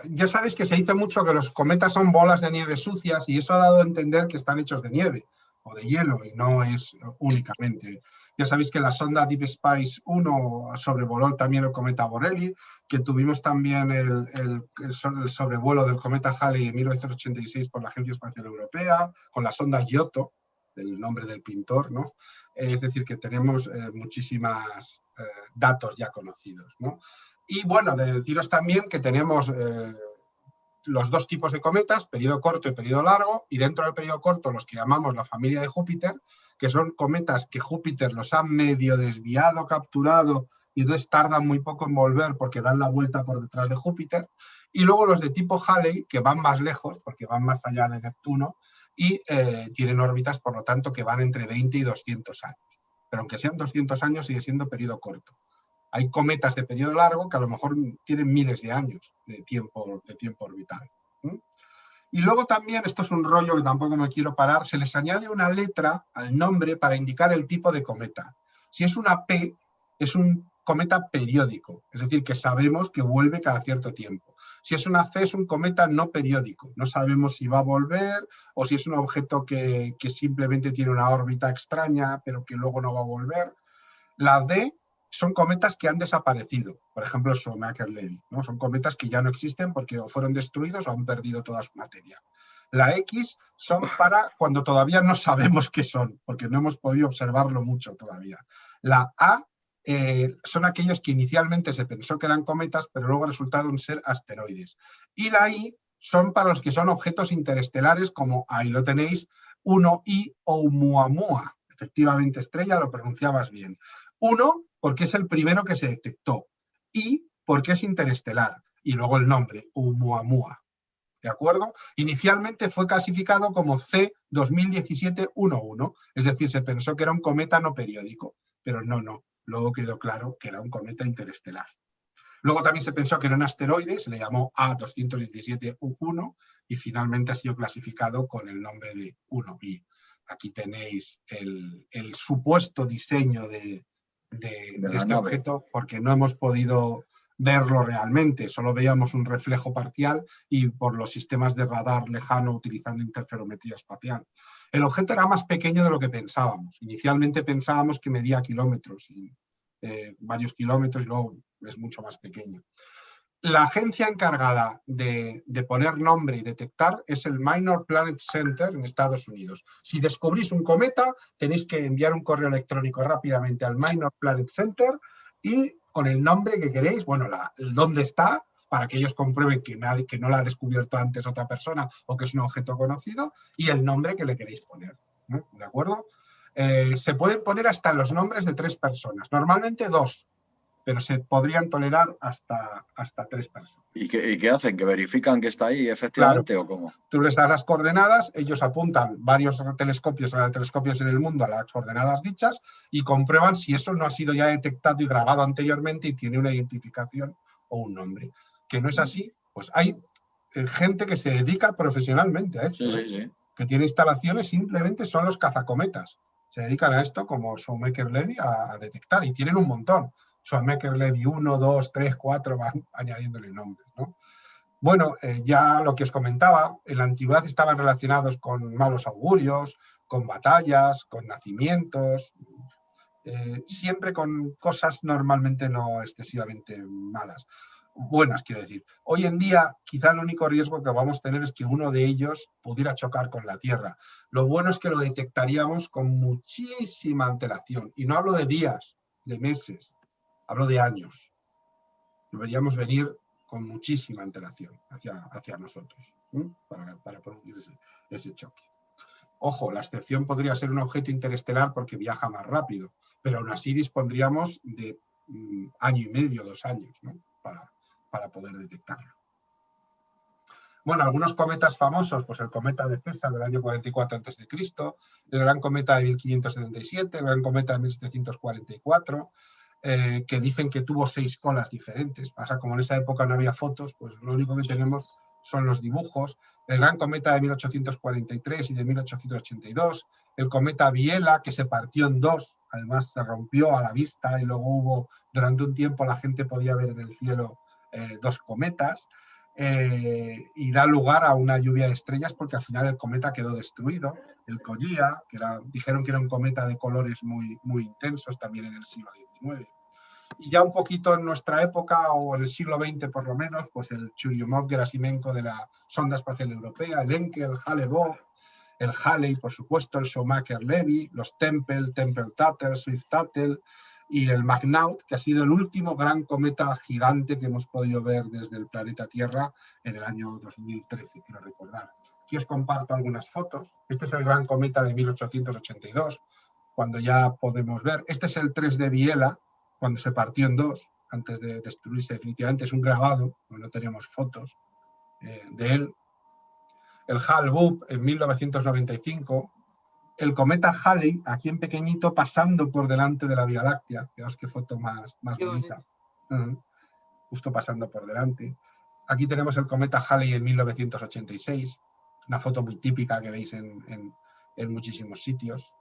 ya sabéis que se dice mucho que los cometas son bolas de nieve sucias y eso ha dado a entender que están hechos de nieve o de hielo y no es únicamente. Ya sabéis que la sonda Deep Space 1 sobrevoló también el cometa Borrelly, que tuvimos también el sobrevuelo del cometa Halley en 1986 por la Agencia Espacial Europea, con la sonda Giotto, del nombre del pintor, ¿no? Es decir, que tenemos muchísimos datos ya conocidos, ¿no? Y bueno, de deciros también que tenemos los dos tipos de cometas, periodo corto y periodo largo, y dentro del periodo corto los que llamamos la familia de Júpiter, que son cometas que Júpiter los ha medio desviado, capturado, y entonces tardan muy poco en volver porque dan la vuelta por detrás de Júpiter, y luego los de tipo Halley, que van más lejos, porque van más allá de Neptuno, y tienen órbitas, por lo tanto, que van entre 20 y 200 años. Pero aunque sean 200 años, sigue siendo periodo corto. Hay cometas de periodo largo que a lo mejor tienen miles de años de tiempo orbital. Y luego también, esto es un rollo que tampoco me quiero parar, se les añade una letra al nombre para indicar el tipo de cometa. Si es una P, es un cometa periódico, es decir, que sabemos que vuelve cada cierto tiempo. Si es una C, es un cometa no periódico, no sabemos si va a volver o si es un objeto que simplemente tiene una órbita extraña, pero que luego no va a volver. La D son cometas que han desaparecido, por ejemplo, Shoemaker-Levy, ¿no? Son cometas que ya no existen porque o fueron destruidos o han perdido toda su materia. La X son para cuando todavía no sabemos qué son, porque no hemos podido observarlo mucho todavía. La A son aquellos que inicialmente se pensó que eran cometas, pero luego resultaron ser asteroides. Y la I son para los que son objetos interestelares, como ahí lo tenéis, 1I Oumuamua. Efectivamente, Estrella, lo pronunciabas bien. 1 porque es el primero que se detectó, y porque es interestelar, y luego el nombre, Oumuamua, ¿de acuerdo? Inicialmente fue clasificado como C2017-11, es decir, se pensó que era un cometa no periódico, pero no, luego quedó claro que era un cometa interestelar. Luego también se pensó que era un asteroide, se le llamó A217-U1, y finalmente ha sido clasificado con el nombre de 1I. Aquí tenéis el supuesto diseño de este objeto, porque no hemos podido verlo realmente, solo veíamos un reflejo parcial y por los sistemas de radar lejano utilizando interferometría espacial. El objeto era más pequeño de lo que pensábamos. Inicialmente pensábamos que medía kilómetros, varios kilómetros, y luego es mucho más pequeño. La agencia encargada de poner nombre y detectar es el Minor Planet Center en Estados Unidos. Si descubrís un cometa, tenéis que enviar un correo electrónico rápidamente al Minor Planet Center y con el nombre que queréis, bueno, el dónde está, para que ellos comprueben que no la ha descubierto antes otra persona o que es un objeto conocido, y el nombre que le queréis poner, ¿no? ¿De acuerdo? Se pueden poner hasta los nombres de 3 personas, normalmente 2. Pero se podrían tolerar hasta 3 personas. ¿Y qué hacen? ¿Que verifican que está ahí efectivamente, claro, o cómo? Tú les das las coordenadas, ellos apuntan varios telescopios en el mundo a las coordenadas dichas y comprueban si eso no ha sido ya detectado y grabado anteriormente y tiene una identificación o un nombre. Que no es así, pues hay gente que se dedica profesionalmente a esto, sí. Que tiene instalaciones, simplemente son los cazacometas. Se dedican a esto como Shoemaker-Levy a detectar y tienen un montón. Shoemaker-Levy 1, 2, 3, 4, van añadiéndole nombres, ¿no? Bueno, ya lo que os comentaba, en la antigüedad estaban relacionados con malos augurios, con batallas, con nacimientos, siempre con cosas normalmente no excesivamente malas. Buenas, quiero decir. Hoy en día, quizá el único riesgo que vamos a tener es que uno de ellos pudiera chocar con la Tierra. Lo bueno es que lo detectaríamos con muchísima antelación. Y no hablo de días, de meses. Hablo de años. Deberíamos venir con muchísima antelación hacia nosotros, para producir ese choque. Ojo, la excepción podría ser un objeto interestelar porque viaja más rápido, pero aún así dispondríamos de año y medio, 2 años, ¿no? para poder detectarlo. Bueno, algunos cometas famosos, pues el cometa de César del año 44 a.C., el gran cometa de 1577, el gran cometa de 1744, que dicen que tuvo 6 colas diferentes. Pasa, como en esa época no había fotos, pues lo único que tenemos son los dibujos. El gran cometa de 1843 y de 1882, el cometa Biela, que se partió en 2, además se rompió a la vista y luego hubo, durante un tiempo la gente podía ver en el cielo 2 cometas. Y da lugar a una lluvia de estrellas porque al final el cometa quedó destruido. El Collía, dijeron que era un cometa de colores muy, muy intensos también en el siglo XIX. Y ya un poquito en nuestra época, o en el siglo XX por lo menos, pues el Churyumov-Gerasimenko de la Sonda Espacial Europea, el Encke, el Hale-Bopp, el Halley, por supuesto, el Shoemaker-Levy, los Tempel-Tuttle, Swift-Tuttle, y el McNaught, que ha sido el último gran cometa gigante que hemos podido ver desde el planeta Tierra en el año 2013, quiero recordar. Aquí os comparto algunas fotos. Este es el gran cometa de 1882, cuando ya podemos ver. Este es el 3 de Biela, cuando se partió en 2, antes de destruirse definitivamente. Es un grabado, no tenemos fotos de él. El Hale-Bopp en 1995. El cometa Halley, aquí en pequeñito, pasando por delante de la Vía Láctea. Veamos qué foto más bonita. Justo pasando por delante. Aquí tenemos el cometa Halley en 1986. Una foto muy típica que veis en muchísimos sitios.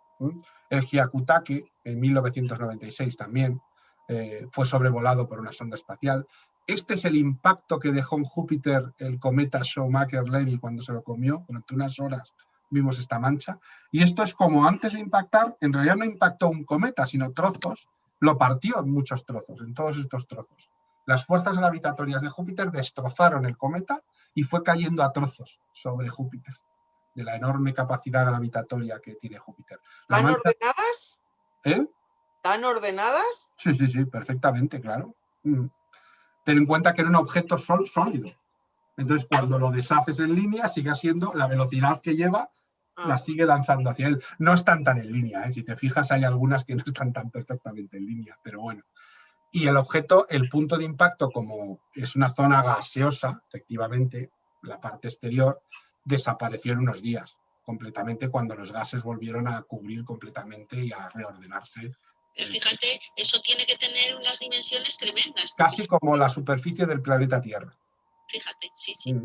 El Hyakutake en 1996 también. Fue sobrevolado por una sonda espacial. Este es el impacto que dejó en Júpiter el cometa Shoemaker-Levy cuando se lo comió. Durante unas horas vimos esta mancha. Y esto es como antes de impactar, en realidad no impactó un cometa, sino trozos, lo partió en muchos trozos, en todos estos trozos. Las fuerzas gravitatorias de Júpiter destrozaron el cometa y fue cayendo a trozos sobre Júpiter, de la enorme capacidad gravitatoria que tiene Júpiter. ¿Están ordenadas? ¿Eh? ¿Están ordenadas? Sí, perfectamente, claro. Ten en cuenta que era un objeto sólido. Entonces, cuando lo deshaces en línea, sigue siendo la velocidad que lleva, la sigue lanzando hacia él. No están tan en línea, ¿eh? Si te fijas, hay algunas que no están tan perfectamente en línea, pero bueno. Y el objeto, el punto de impacto, como es una zona gaseosa, efectivamente, la parte exterior, desapareció en unos días completamente cuando los gases volvieron a cubrir completamente y a reordenarse. Pero fíjate, eso tiene que tener unas dimensiones tremendas. Casi como la superficie del planeta Tierra. Fíjate, sí.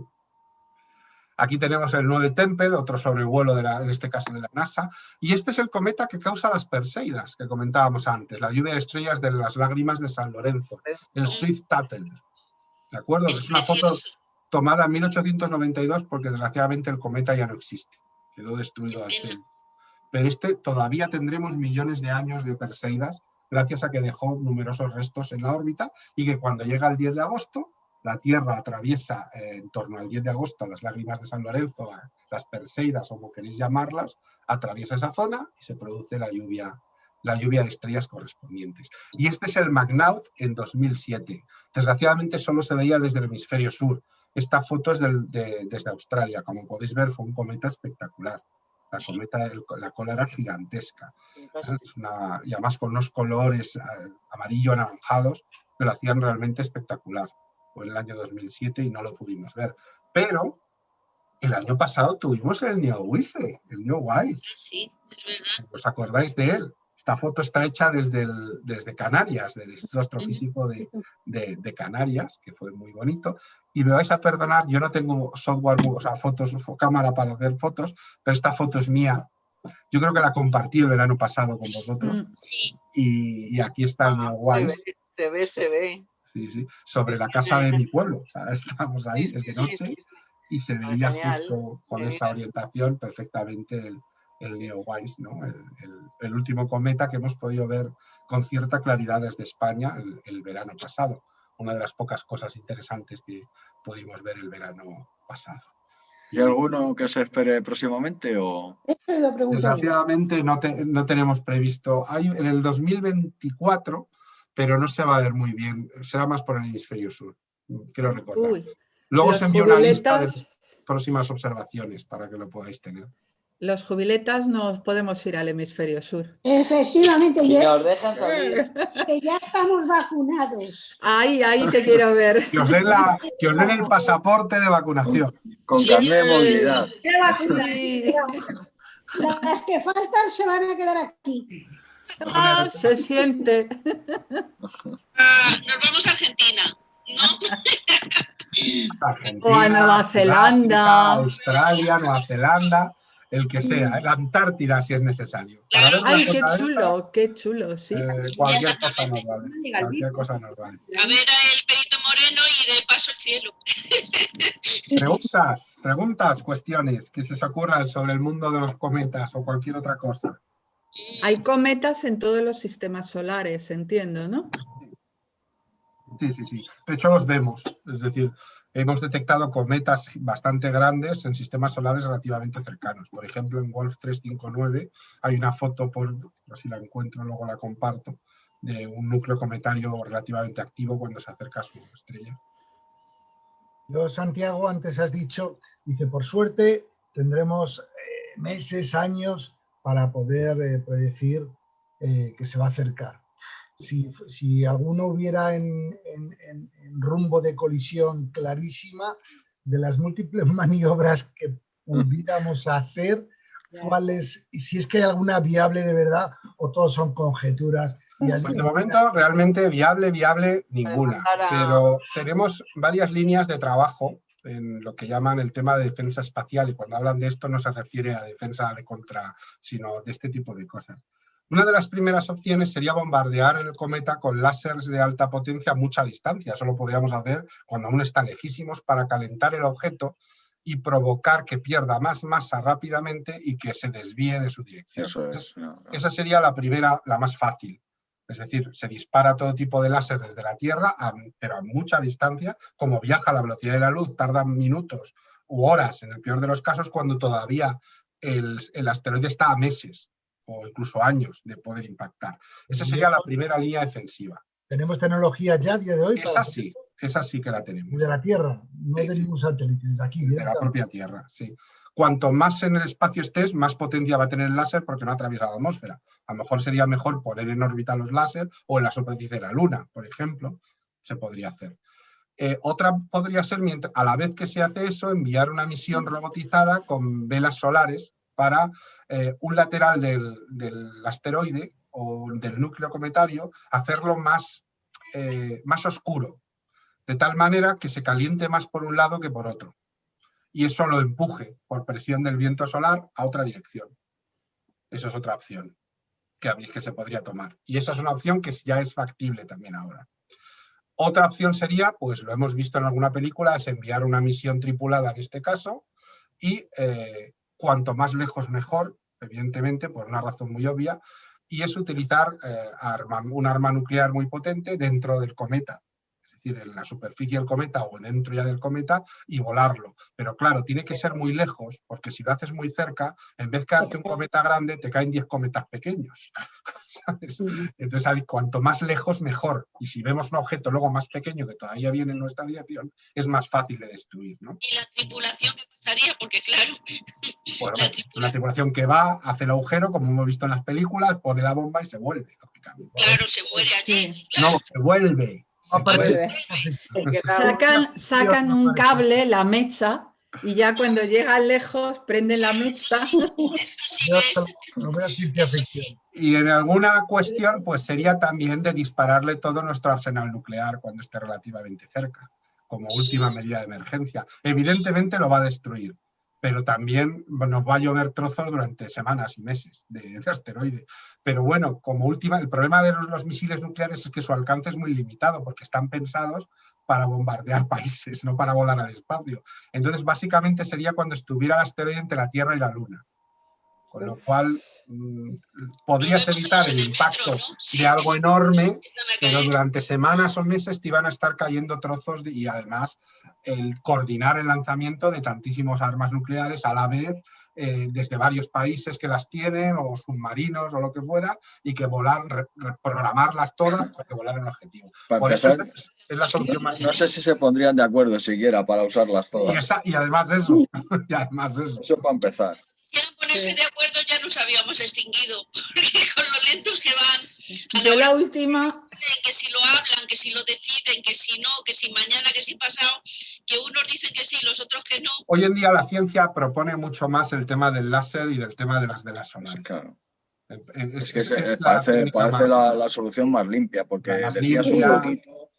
Aquí tenemos el 9 Tempel, otro sobrevuelo, en este caso de la NASA. Y este es el cometa que causa las Perseidas, que comentábamos antes, la lluvia de estrellas de las lágrimas de San Lorenzo, el Swift-Tuttle. ¿De acuerdo? Es una foto tomada en 1892 porque desgraciadamente el cometa ya no existe. Quedó destruido al tiempo. Pero todavía tendremos millones de años de Perseidas gracias a que dejó numerosos restos en la órbita y que cuando llega el 10 de agosto, la Tierra atraviesa en torno al 10 de agosto las lágrimas de San Lorenzo, las Perseidas o como queréis llamarlas, atraviesa esa zona y se produce la lluvia de estrellas correspondientes. Y este es el McNaught en 2007. Desgraciadamente solo se veía desde el hemisferio sur. Esta foto es desde Australia. Como podéis ver, fue un cometa espectacular. La cola era gigantesca. Y además con unos colores amarillo-anaranjados que lo hacían realmente espectacular. Fue en el año 2007 y no lo pudimos ver. Pero el año pasado tuvimos el Neowise, el Neowise. Sí, es verdad. ¿Os acordáis de él? Esta foto está hecha desde Canarias, del Instituto Astrofísico de Canarias, que fue muy bonito. Y me vais a perdonar, yo no tengo software, cámara para hacer fotos, pero esta foto es mía. Yo creo que la compartí el verano pasado con vosotros. Sí. Y aquí está el Neowise. Se ve. Sí, sobre la casa de mi pueblo. O sea, estábamos ahí, es de noche, y se veía justo con esa orientación perfectamente el Neowise, ¿no? El último cometa que hemos podido ver con cierta claridad desde España el verano pasado. Una de las pocas cosas interesantes que pudimos ver el verano pasado. ¿Y alguno que se espere próximamente? O... Desgraciadamente no tenemos previsto. Hay en el 2024, pero no se va a ver muy bien. Será más por el hemisferio sur, quiero recordar. Luego se envió una lista de próximas observaciones para que lo podáis tener. los jubiletas nos podemos ir al hemisferio sur. Efectivamente, Si nos dejan salir. que ya estamos vacunados. Ahí te quiero ver. Que os den el pasaporte de vacunación. Con carnet de movilidad. Sí. Las que faltan se van a quedar aquí. Ah, se siente. Nos vamos a Argentina, ¿no? Argentina, O a Nueva Zelanda. Sudáfrica, Australia, Nueva Zelanda, el que sea, la Antártida si es necesario. Para ver una Ay, qué cosa de chulo, qué chulo, sí. cualquier cosa nos vale. Cualquier cosa nos vale. A ver a el Perito Moreno y de paso el cielo. Preguntas, cuestiones que se os ocurran sobre el mundo de los cometas o cualquier otra cosa. Hay cometas en todos los sistemas solares, entiendo, ¿no? Sí. De hecho, los vemos. Es decir, hemos detectado cometas bastante grandes en sistemas solares relativamente cercanos. Por ejemplo, en Wolf 359 hay una foto, si la encuentro luego la comparto, de un núcleo cometario relativamente activo cuando se acerca a su estrella. Yo, Santiago, antes has dicho, dice, por suerte tendremos meses, años para poder predecir que se va a acercar. Si alguno hubiera en rumbo de colisión clarísima, de las múltiples maniobras que pudiéramos hacer, ¿cuáles, y si es que hay alguna viable de verdad o todos son conjeturas? Pues de momento realmente viable ninguna, pero tenemos varias líneas de trabajo en lo que llaman el tema de defensa espacial, y cuando hablan de esto no se refiere a defensa de contra, sino de este tipo de cosas. Una de las primeras opciones sería bombardear el cometa con láseres de alta potencia a mucha distancia. Eso lo podríamos hacer cuando aún está lejísimos para calentar el objeto y provocar que pierda más masa rápidamente y que se desvíe de su dirección. Eso es. Esa sería la primera, la más fácil. Es decir, se dispara todo tipo de láser desde la Tierra, pero a mucha distancia. Como viaja a la velocidad de la luz, tardan minutos u horas, en el peor de los casos, cuando todavía el asteroide está a meses o incluso años de poder impactar. Esa sería la primera línea defensiva. ¿Tenemos tecnología ya a día de hoy? Esa sí que la tenemos. De la Tierra, no de ningún satélite, desde aquí. De la propia Tierra, sí. Cuanto más en el espacio estés, más potencia va a tener el láser porque no atraviesa la atmósfera. A lo mejor sería mejor poner en órbita los láser o en la superficie de la Luna, por ejemplo, se podría hacer. Otra podría ser, a la vez que se hace eso, enviar una misión robotizada con velas solares para un lateral del asteroide o del núcleo cometario, hacerlo más oscuro, de tal manera que se caliente más por un lado que por otro. Y eso lo empuje por presión del viento solar a otra dirección. Eso es otra opción que se podría tomar. Y esa es una opción que ya es factible también ahora. Otra opción sería, pues lo hemos visto en alguna película, es enviar una misión tripulada en este caso y cuanto más lejos mejor, evidentemente, por una razón muy obvia, y es utilizar un arma nuclear muy potente dentro del cometa. En la superficie del cometa o dentro ya del cometa y volarlo. Pero claro, tiene que ser muy lejos, porque si lo haces muy cerca, en vez de caerte un cometa grande, te caen 10 cometas pequeños. Entonces, cuanto más lejos, mejor. Y si vemos un objeto luego más pequeño que todavía viene en nuestra dirección, es más fácil de destruir, ¿no? ¿Y la tripulación qué pasaría? Porque claro... Bueno, una tripulación que va, hace el agujero, como hemos visto en las películas, pone la bomba y se vuelve, lógicamente. Claro, se muere allí. Claro. No, se vuelve. Sacan un cable, la mecha, y ya cuando llegan lejos prenden la mecha. Y en alguna cuestión pues sería también de dispararle todo nuestro arsenal nuclear cuando esté relativamente cerca, como última medida de emergencia. Evidentemente lo va a destruir, pero también nos va a llover trozos durante semanas y meses de asteroide. Pero bueno, como última, el problema de los misiles nucleares es que su alcance es muy limitado porque están pensados para bombardear países, no para volar al espacio. Entonces, básicamente sería cuando estuviera el asteroide entre la Tierra y la Luna. Con lo cual, podrías evitar el impacto de algo enorme, pero durante semanas o meses te iban a estar cayendo trozos y además el coordinar el lanzamiento de tantísimos armas nucleares a la vez desde varios países que las tienen o submarinos o lo que fuera y que programarlas todas para que volaran el objetivo. Por eso es la solución más... No sé si se pondrían de acuerdo siquiera para usarlas todas. Y además eso. Eso para empezar. Quisieran poner ponerse de acuerdo ya nos habíamos extinguido, porque con lo lentos que van, Yo la última... que si lo hablan, que si lo deciden, que si no, que si mañana, que si pasado, que unos dicen que sí, los otros que no. Hoy en día la ciencia propone mucho más el tema del láser y del tema de las velas solares. Claro. Es parece la solución más limpia, porque desvías un poquito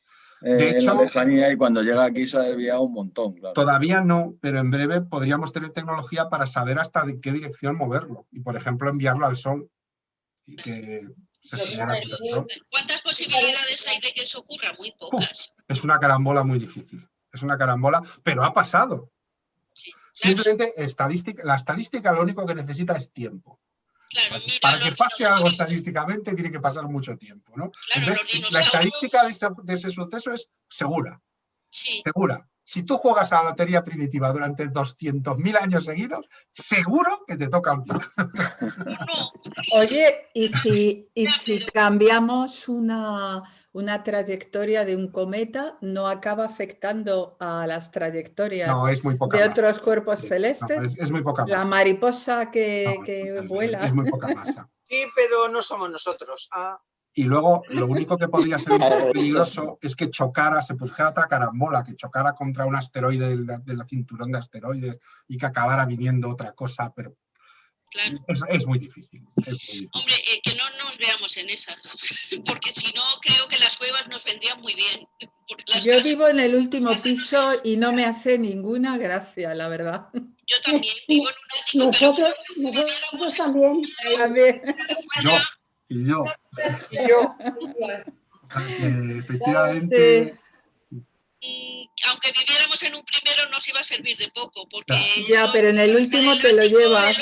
en la lejanía y cuando llega aquí se ha desviado un montón. Claro. Todavía no, pero en breve podríamos tener tecnología para saber hasta de qué dirección moverlo y, por ejemplo, enviarlo al sol y que se siguiera con el sol. ¿Cuántas posibilidades hay de que eso ocurra? Muy pocas. Es una carambola muy difícil. Es una carambola, pero ha pasado. Sí, claro. Simplemente la estadística lo único que necesita es tiempo. Claro, mira, para que pase algo estadísticamente tiene que pasar mucho tiempo, ¿no? Claro, entonces, la estadística de ese suceso es segura. Sí. Segura. Si tú juegas a la lotería primitiva durante 200.000 años seguidos, seguro que te toca un día. No. Oye, ¿y si cambiamos una trayectoria de un cometa, no acaba afectando a las trayectorias de otros cuerpos celestes? No, es muy poca masa. La mariposa que vuela. Es muy poca masa. Sí, pero no somos nosotros. Y luego, lo único que podría ser un poco peligroso es que se pusiera otra carambola, que chocara contra un asteroide del cinturón de asteroides y que acabara viniendo otra cosa, pero claro. es muy difícil. Hombre, que no nos veamos en esas, porque si no, creo que las cuevas nos vendrían muy bien. Yo vivo en el último piso y no me hace ninguna gracia, la verdad. Yo también vivo en un ático. Nosotros también. Y yo. Efectivamente. Aunque viviéramos en un primero nos iba a servir de poco, porque ya, pero en el último te lo llevas.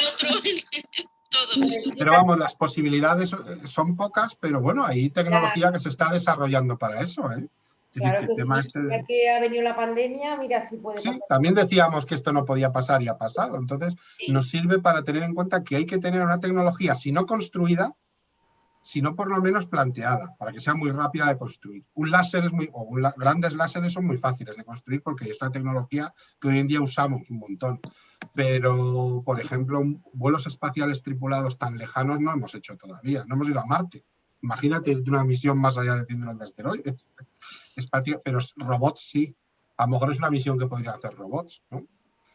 Pero vamos, las posibilidades son pocas, pero bueno, hay tecnología que se está desarrollando para eso, ¿eh? Claro que sí, ya que ha venido la pandemia, mira si puede pasar. Sí, también decíamos que esto no podía pasar y ha pasado, entonces nos sirve para tener en cuenta que hay que tener una tecnología, si no construida, sino por lo menos planteada, para que sea muy rápida de construir. Un láser grandes láseres son muy fáciles de construir porque es una tecnología que hoy en día usamos un montón. Pero, por ejemplo, vuelos espaciales tripulados tan lejanos no hemos hecho todavía. No hemos ido a Marte. Imagínate una misión más allá de cinturón de asteroides. Pero robots sí. A lo mejor es una misión que podrían hacer robots, ¿no?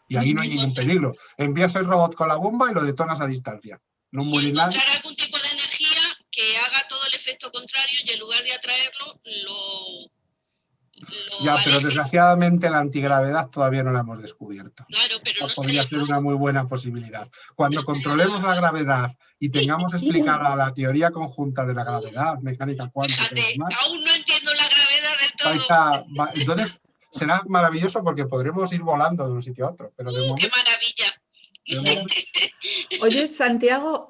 Y ahí no hay ningún peligro. Envías el robot con la bomba y lo detonas a distancia. No muere nadie. Encontrar algún tipo de energía que haga todo el efecto contrario y en lugar de atraerlo, ya, pero desgraciadamente la antigravedad todavía no la hemos descubierto. Claro, pero no podría ser una muy buena posibilidad. Cuando controlemos la gravedad y tengamos explicada la teoría conjunta de la gravedad, mecánica cuántica y demás, aún no entiendo la gravedad del todo. Entonces será maravilloso porque podremos ir volando de un sitio a otro. Pero de momento, ¡qué maravilla! Oye, Santiago,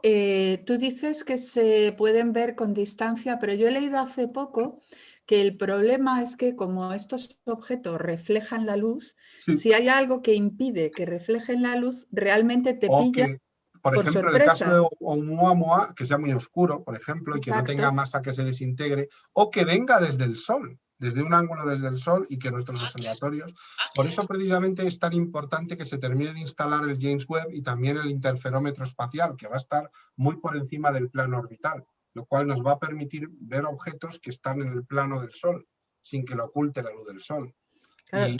tú dices que se pueden ver con distancia, pero yo he leído hace poco que el problema es que como estos objetos reflejan la luz, si hay algo que impide que reflejen la luz, realmente te pilla por ejemplo, sorpresa. En el caso de Oumuamua, que sea muy oscuro, por ejemplo, y que no tenga masa que se desintegre, o que venga desde el Sol, desde un ángulo desde el Sol y que nuestros observatorios... Por eso precisamente es tan importante que se termine de instalar el James Webb y también el interferómetro espacial, que va a estar muy por encima del plano orbital, lo cual nos va a permitir ver objetos que están en el plano del Sol, sin que lo oculte la luz del Sol. Claro,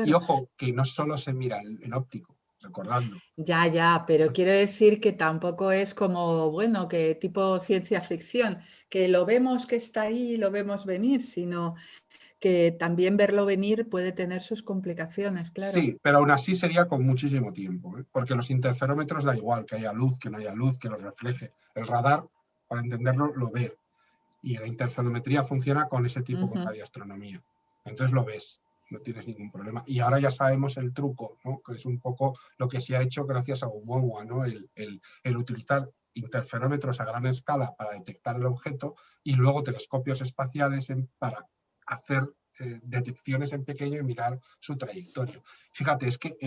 Y ojo, que no solo se mira en óptico, recordadlo. Ya, pero quiero decir que tampoco es como, bueno, que tipo ciencia ficción, que lo vemos que está ahí, lo vemos venir, sino que también verlo venir puede tener sus complicaciones, claro. Sí, pero aún así sería con muchísimo tiempo, ¿eh? Porque los interferómetros da igual, que haya luz, que no haya luz, que lo refleje. El radar, para entenderlo, lo ve. Y la interferometría funciona con ese tipo de radioastronomía. Entonces lo ves. No tienes ningún problema. Y ahora ya sabemos el truco, ¿no? Que es un poco lo que se ha hecho gracias a Oumuamua, ¿no? El utilizar interferómetros a gran escala para detectar el objeto y luego telescopios espaciales para hacer detecciones en pequeño y mirar su trayectoria. Fíjate, es que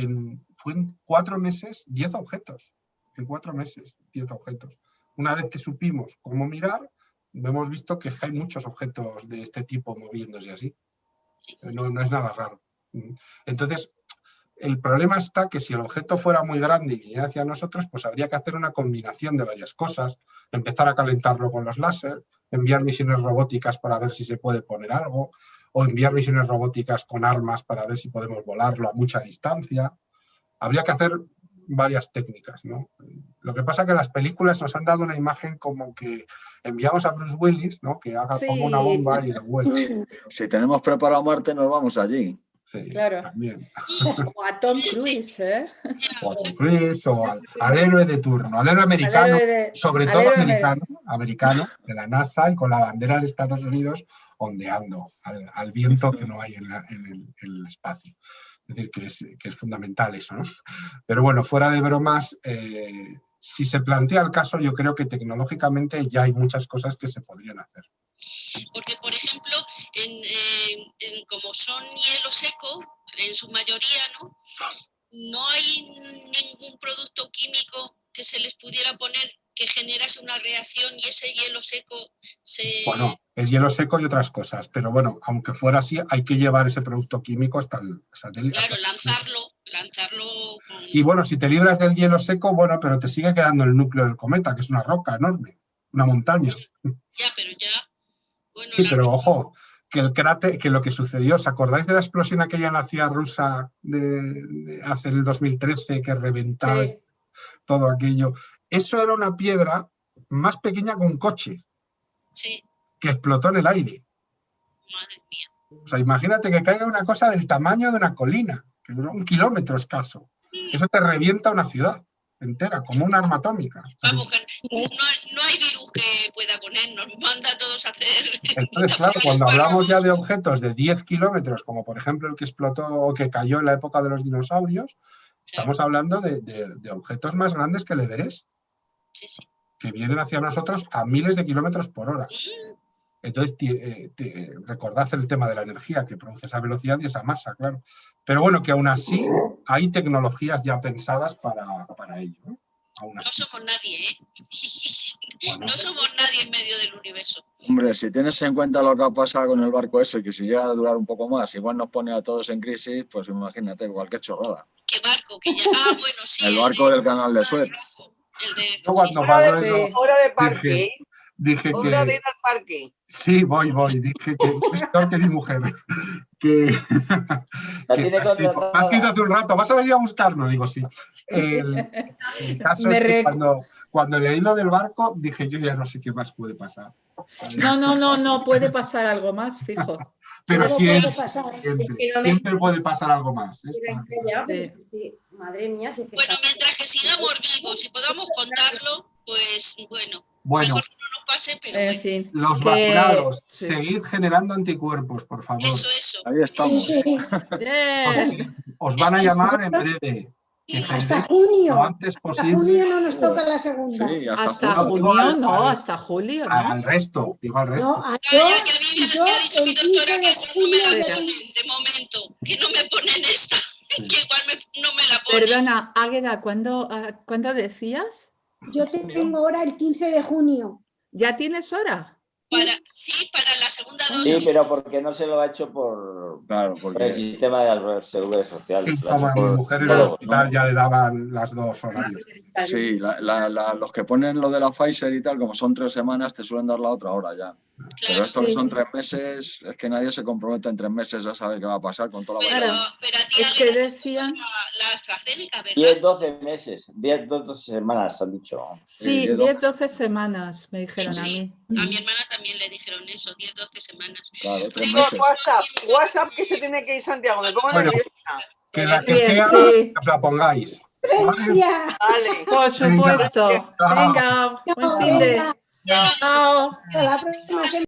fue en 4 meses 10 objetos. En 4 meses 10 objetos. Una vez que supimos cómo mirar, hemos visto que hay muchos objetos de este tipo moviéndose así. No es nada raro. Entonces, el problema está que si el objeto fuera muy grande y viniera hacia nosotros, pues habría que hacer una combinación de varias cosas, empezar a calentarlo con los láser, enviar misiones robóticas para ver si se puede poner algo, o enviar misiones robóticas con armas para ver si podemos volarlo a mucha distancia. Habría que hacer varias técnicas, ¿no? Lo que pasa es que las películas nos han dado una imagen como que enviamos a Bruce Willis, ¿no? Que haga como una bomba y lo vuela. Si tenemos preparado Marte, nos vamos allí. Sí, claro. También. O a Tom Cruise, ¿eh? O a Tom Cruise, o al héroe de turno, al héroe americano, sobre todo americano, de la NASA y con la bandera de Estados Unidos ondeando al viento que no hay en el espacio. Es decir, que es fundamental eso, ¿no? Pero bueno, fuera de bromas, si se plantea el caso, yo creo que tecnológicamente ya hay muchas cosas que se podrían hacer. Porque, por ejemplo, como son hielo seco, en su mayoría, no hay ningún producto químico que se les pudiera poner que generase una reacción y ese hielo seco se... Bueno, es hielo seco y otras cosas, pero bueno, aunque fuera así, hay que llevar ese producto químico hasta el satélite. Claro, lanzarlo con... Y bueno, si te libras del hielo seco, bueno, pero te sigue quedando el núcleo del cometa, que es una roca enorme, una montaña. Ya, pero ya... Bueno, sí, pero ojo, que el cráter, que lo que sucedió, ¿os acordáis de la explosión aquella en la ciudad rusa hace el 2013 que reventaba todo aquello? Eso era una piedra más pequeña que un coche, que explotó en el aire. Madre mía. O sea, imagínate que caiga una cosa del tamaño de una colina, que es 1 kilómetro escaso. Eso te revienta una ciudad entera, como una arma atómica. Vamos, no hay virus que pueda con él, nos manda a todos a hacer... Entonces, claro, cuando hablamos ya de objetos de 10 kilómetros, como por ejemplo el que explotó o que cayó en la época de los dinosaurios, estamos hablando de objetos más grandes que el Everest. Que vienen hacia nosotros a miles de kilómetros por hora. Entonces, recordad el tema de la energía que produce esa velocidad y esa masa, claro. Pero bueno, que aún así hay tecnologías ya pensadas para ello, ¿no? No somos nadie, ¿eh? Bueno. No somos nadie en medio del universo. Hombre, si tienes en cuenta lo que ha pasado con el barco ese, que si llega a durar un poco más, igual nos pone a todos en crisis, pues imagínate, cualquier chorrada. ¿Qué barco? Que ya... bueno, sí. El barco del canal de Suez. Yo cuando pasó eso, hora de parque. Dije que... Hora de ir al parque. Sí, voy. Dije que mi mujer. Que has escrito hace un rato. ¿Vas a venir a buscarnos? Digo, sí. El caso es que cuando leí lo del barco, dije, yo ya no sé qué más puede pasar. No puede pasar algo más, fijo. Pero siempre puede pasar algo más. Madre mía. Bueno, mientras que sigamos vivos y podamos contarlo, pues bueno. Mejor que no nos pase, pero en fin, los vacunados, seguid generando anticuerpos, por favor. Eso. Ahí estamos. Os van a llamar en breve. Hasta junio. Lo antes posible. Hasta junio no nos toca la segunda. Sí, hasta junio, no, hasta julio. ¿No? Al resto, digo al resto. No, que a mí me ha dicho mi doctora que no me la ponen de momento, que no me ponen esta, que igual no me la ponen. Perdona, Águeda, ¿cuándo decías? Yo tengo hora el 15 de junio. ¿Ya tienes hora? Para la segunda dosis. Sí, pero porque no se lo ha hecho por el sistema de las seguridad social. Sí, como a mi mujer en el hospital ya le daban las 2 horarios. Sí, los que ponen lo de la Pfizer y tal, como son 3 semanas, te suelen dar la otra hora ya. Claro, pero esto que son 3 meses, es que nadie se compromete en 3 meses a saber qué va a pasar con toda la vacuna. Pero a ti es que decían la AstraZeneca, ¿verdad? 10-12 meses, 10-12 semanas han dicho. Sí, 10-12 semanas me dijeron a mí. A mi hermana también le dijeron eso, 10-12 semanas. Claro, 3 meses. WhatsApp que se tiene que ir Santiago, me pongo nerviosa. Que la que sea, os la pongáis. Vale. Por supuesto. Venga, buen fin de... Chao. Hasta la próxima semana.